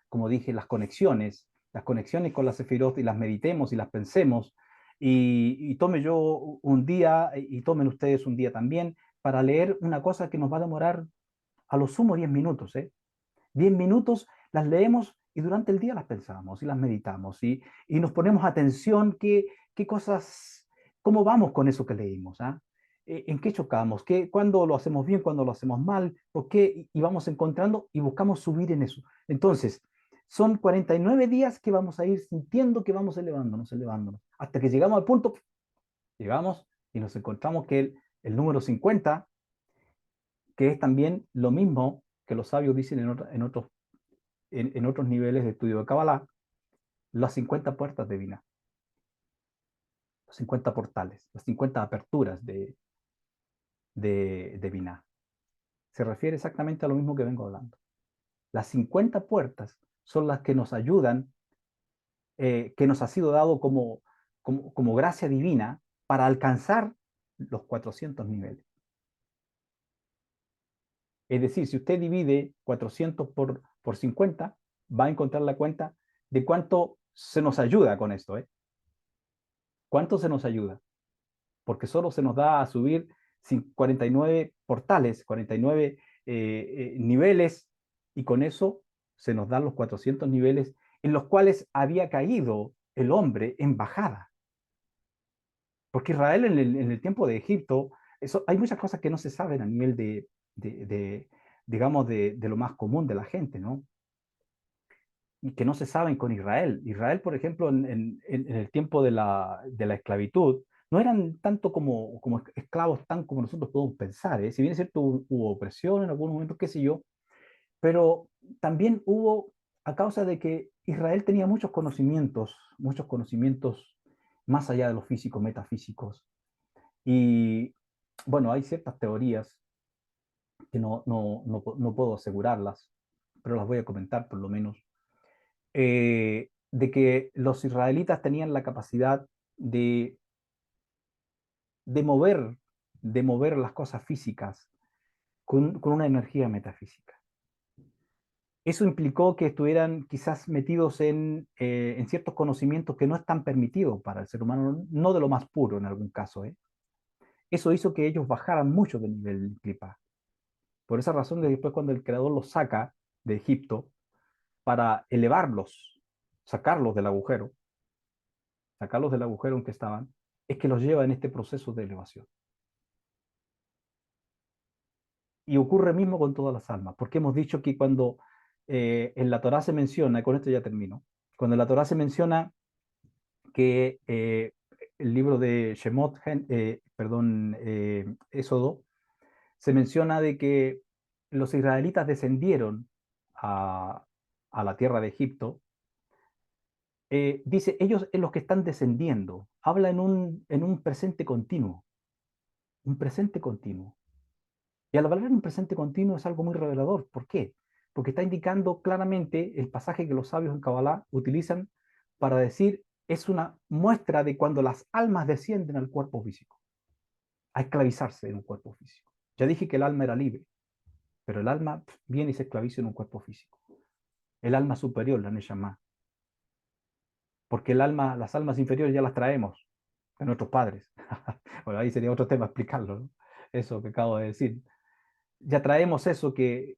Speaker 1: como dije, las conexiones con las sefirot y las meditemos y las pensemos, y tome yo un día y tomen ustedes un día también para leer una cosa que nos va a demorar a lo sumo 10 minutos, ¿eh? 10 minutos las leemos y durante el día las pensamos y las meditamos y nos ponemos atención qué cosas, cómo vamos con eso que leímos, ¿ah? ¿En qué chocamos? ¿Cuándo lo hacemos bien? ¿Cuándo lo hacemos mal? ¿Por qué? Y vamos encontrando y buscamos subir en eso. Entonces, son 49 días que vamos a ir sintiendo que vamos elevándonos, elevándonos, hasta que llegamos al punto, llegamos y nos encontramos que el número 50, que es también lo mismo que los sabios dicen en otros niveles de estudio de Kabbalah, las 50 puertas de Binah, los 50 portales, las 50 aperturas de Binah. Se refiere exactamente a lo mismo que vengo hablando. Las 50 puertas son las que nos ayudan, que nos ha sido dado como gracia divina para alcanzar los 400 niveles. Es decir, si usted divide 400 por 50, va a encontrar la cuenta de cuánto se nos ayuda con esto, ¿eh? ¿Cuánto se nos ayuda? Porque solo se nos da a subir 49 portales, 49 niveles, y con eso se nos dan los 400 niveles en los cuales había caído el hombre en bajada. Porque Israel en el tiempo de Egipto, hay muchas cosas que no se saben a nivel digamos, de lo más común de la gente, ¿no? Y que no se saben con Israel. Israel, por ejemplo, en el tiempo de la esclavitud, no eran tanto como esclavos, tan como nosotros podemos pensar, ¿eh? Si bien es cierto, hubo opresión en algunos momentos, qué sé yo, pero también hubo, a causa de que Israel tenía muchos conocimientos más allá de los físicos, metafísicos. Y bueno, hay ciertas teorías que no puedo asegurarlas, pero las voy a comentar por lo menos, de que los israelitas tenían la capacidad de, de mover, de mover las cosas físicas con una energía metafísica. Eso implicó que estuvieran quizás metidos en ciertos conocimientos que no están permitidos para el ser humano, no de lo más puro en algún caso, ¿eh? Eso hizo que ellos bajaran mucho de nivel clipa. Por esa razón, después cuando el creador los saca de Egipto para elevarlos, sacarlos del agujero, sacarlos del agujero en que estaban, es que los lleva en este proceso de elevación. Y ocurre mismo con todas las almas, porque hemos dicho que cuando en la Torá se menciona, y con esto ya termino, cuando en la Torá se menciona que el libro de Shemot, Éxodo, se menciona de que los israelitas descendieron a, a la tierra de Egipto, dice, ellos en los que están descendiendo, habla en un presente continuo, un presente continuo. Y al hablar en un presente continuo es algo muy revelador. ¿Por qué? Porque está indicando claramente el pasaje que los sabios en Kabbalah utilizan para decir, es una muestra de cuando las almas descienden al cuerpo físico, a esclavizarse en un cuerpo físico. Ya dije que el alma era libre, pero el alma viene y se esclaviza en un cuerpo físico. El alma superior, la Neshama, porque las almas inferiores ya las traemos de nuestros padres. Bueno, ahí sería otro tema explicarlo, ¿no? Eso que acabo de decir. Ya traemos eso que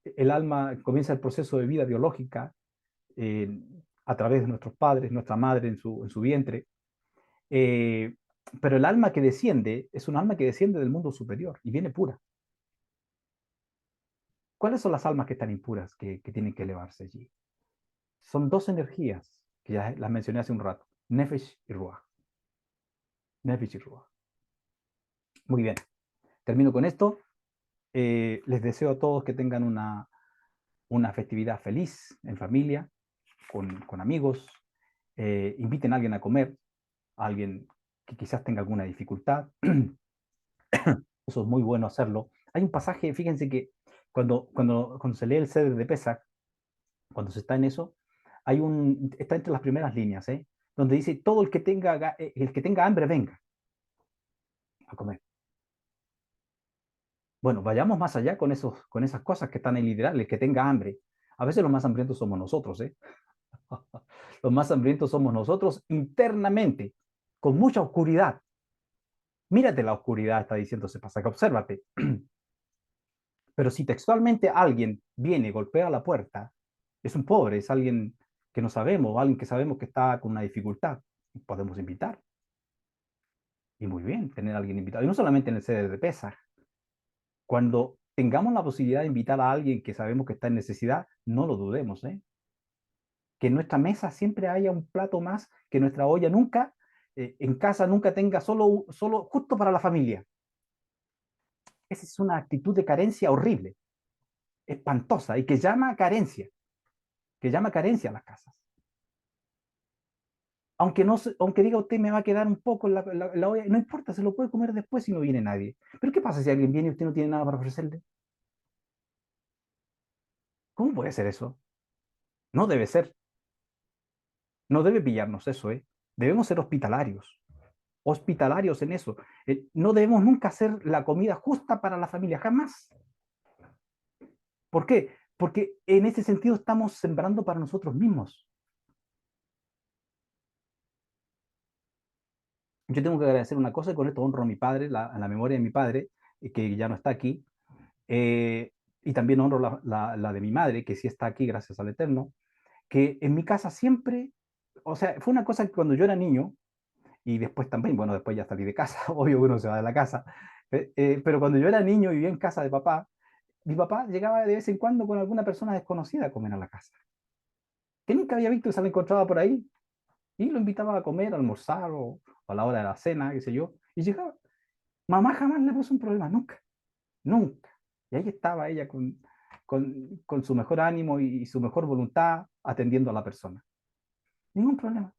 Speaker 1: el alma comienza el proceso de vida biológica eh, a través de nuestros padres, nuestra madre en su vientre. Eh, pero el alma que desciende es un alma que desciende del mundo superior y viene pura. ¿Cuáles son las almas que están impuras que tienen que elevarse allí? son dos energías, que ya las mencioné hace un rato, Nefesh y Ruach. Nefesh y Ruach. Muy bien, termino con esto. Les deseo a todos que tengan una festividad feliz en familia, con amigos. Inviten a alguien a comer, a alguien que quizás tenga alguna dificultad. Eso es muy bueno hacerlo. Hay un pasaje, fíjense que cuando se lee el Seder de Pesach, cuando se está en eso, está entre las primeras líneas, donde dice, todo el que tenga hambre, venga a comer. Bueno, vayamos más allá con esas cosas que están en literal, el que tenga hambre. A veces los más hambrientos somos nosotros, ¿eh? Los más hambrientos somos nosotros internamente, con mucha oscuridad. Mírate la oscuridad, está diciendo ese pasaje, obsérvate. Pero si textualmente alguien viene y golpea la puerta, es un pobre, es alguien que no sabemos, alguien que sabemos que está con una dificultad, podemos invitar. Y muy bien, tener a alguien invitado. Y no solamente en el sede de Pesaj. Cuando tengamos la posibilidad de invitar a alguien que sabemos que está en necesidad, no lo dudemos, ¿eh? Que en nuestra mesa siempre haya un plato más, que nuestra olla nunca, en casa nunca tenga solo justo para la familia. Esa es una actitud de carencia horrible, espantosa, y que llama carencia a las casas. Aunque diga usted me va a quedar un poco en la olla, no importa, se lo puede comer después si no viene nadie. Pero ¿qué pasa si alguien viene y usted no tiene nada para ofrecerle? ¿Cómo puede ser eso? No debe ser, no debe pillarnos eso, ¿eh? Debemos ser hospitalarios en eso. No debemos nunca hacer la comida justa para la familia, jamás. ¿Por qué? Porque en ese sentido estamos sembrando para nosotros mismos. Yo tengo que agradecer una cosa y con esto honro a mi padre, a la memoria de mi padre, que ya no está aquí, eh, y también honro la de mi madre, que sí está aquí gracias al Eterno, que en mi casa siempre, o sea, fue una cosa que cuando yo era niño, y después también, bueno, después ya salí de casa, obvio que uno se va de la casa, pero cuando yo era niño y vivía en casa de papá, mi papá llegaba de vez en cuando con alguna persona desconocida a comer a la casa, que nunca había visto y se la encontraba por ahí, y lo invitaba a comer, a almorzar o a la hora de la cena, qué sé yo, y llegaba. Mamá jamás le puso un problema, nunca, nunca. Y ahí estaba ella con su mejor ánimo y su mejor voluntad atendiendo a la persona. Ningún problema.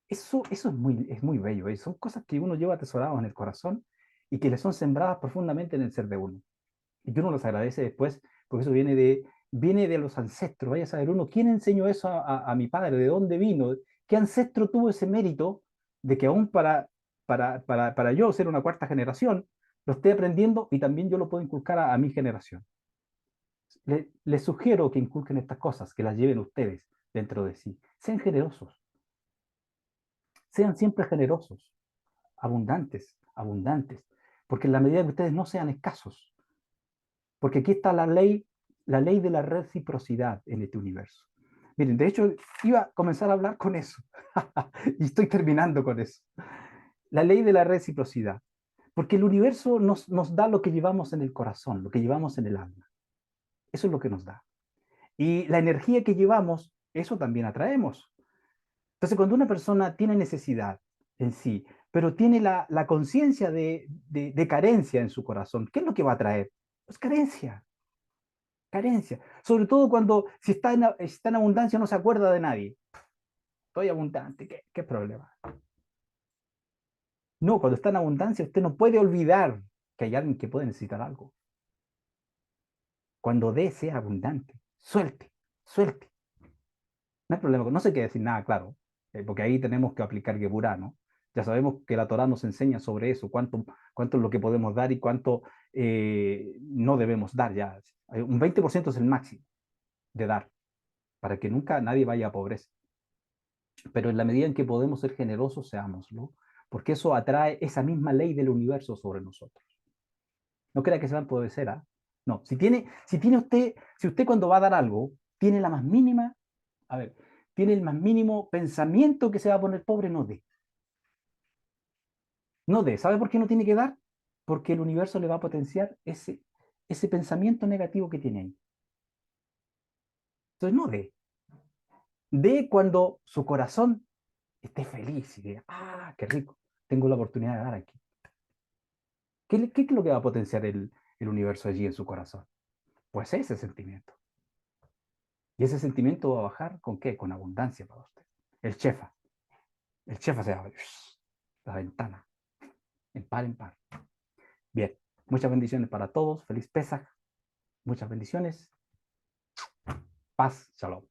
Speaker 1: Eso es muy bello, ¿eh? Son cosas que uno lleva atesoradas en el corazón y que le son sembradas profundamente en el ser de uno. Y que uno los agradece después, porque eso viene de los ancestros. Vaya a saber uno, ¿quién enseñó eso a mi padre? ¿De dónde vino? ¿Qué ancestro tuvo ese mérito de que aún para yo ser una cuarta generación, lo esté aprendiendo y también yo lo puedo inculcar a mi generación? Les sugiero que inculquen estas cosas, que las lleven ustedes dentro de sí. Sean generosos, sean siempre generosos, abundantes, abundantes, porque en la medida que ustedes no sean escasos, porque aquí está la ley de la reciprocidad en este universo. Miren, de hecho, iba a comenzar a hablar con eso, y estoy terminando con eso. La ley de la reciprocidad, porque el universo nos da lo que llevamos en el corazón, lo que llevamos en el alma. Eso es lo que nos da. Y la energía que llevamos, eso también atraemos. Entonces, cuando una persona tiene necesidad en sí, pero tiene la conciencia de carencia en su corazón, ¿qué es lo que va a traer? Pues carencia, carencia. Sobre todo cuando si está en abundancia no se acuerda de nadie. Estoy abundante, ¿qué problema? No, cuando está en abundancia usted no puede olvidar que hay alguien que puede necesitar algo. Cuando dé, sea abundante. Suelte, suelte. No hay problema, no sé qué decir nada, claro, porque ahí tenemos que aplicar Geburá, ¿no? Ya sabemos que la Torá nos enseña sobre eso, cuánto es lo que podemos dar y cuánto no debemos dar ya. Un 20% es el máximo de dar, para que nunca nadie vaya a pobreza. Pero en la medida en que podemos ser generosos, seámoslo, porque eso atrae esa misma ley del universo sobre nosotros. No crea que se va a empobrecer, ¿ah? No, si usted cuando va a dar algo, tiene la más mínima, a ver, tiene el más mínimo pensamiento que se va a poner pobre, no dé. No dé. ¿Sabe por qué no tiene que dar? Porque el universo le va a potenciar ese pensamiento negativo que tiene ahí. Entonces no dé. de cuando su corazón esté feliz y diga, ah, qué rico, tengo la oportunidad de dar aquí. ¿Qué es lo que va a potenciar el universo allí en su corazón? Pues ese sentimiento. Y ese sentimiento va a bajar ¿con qué? Con abundancia para usted. El chefa. El chefa se abre la ventana, en par. Bien, muchas bendiciones para todos. Feliz Pesaj. Muchas bendiciones. Paz, shalom.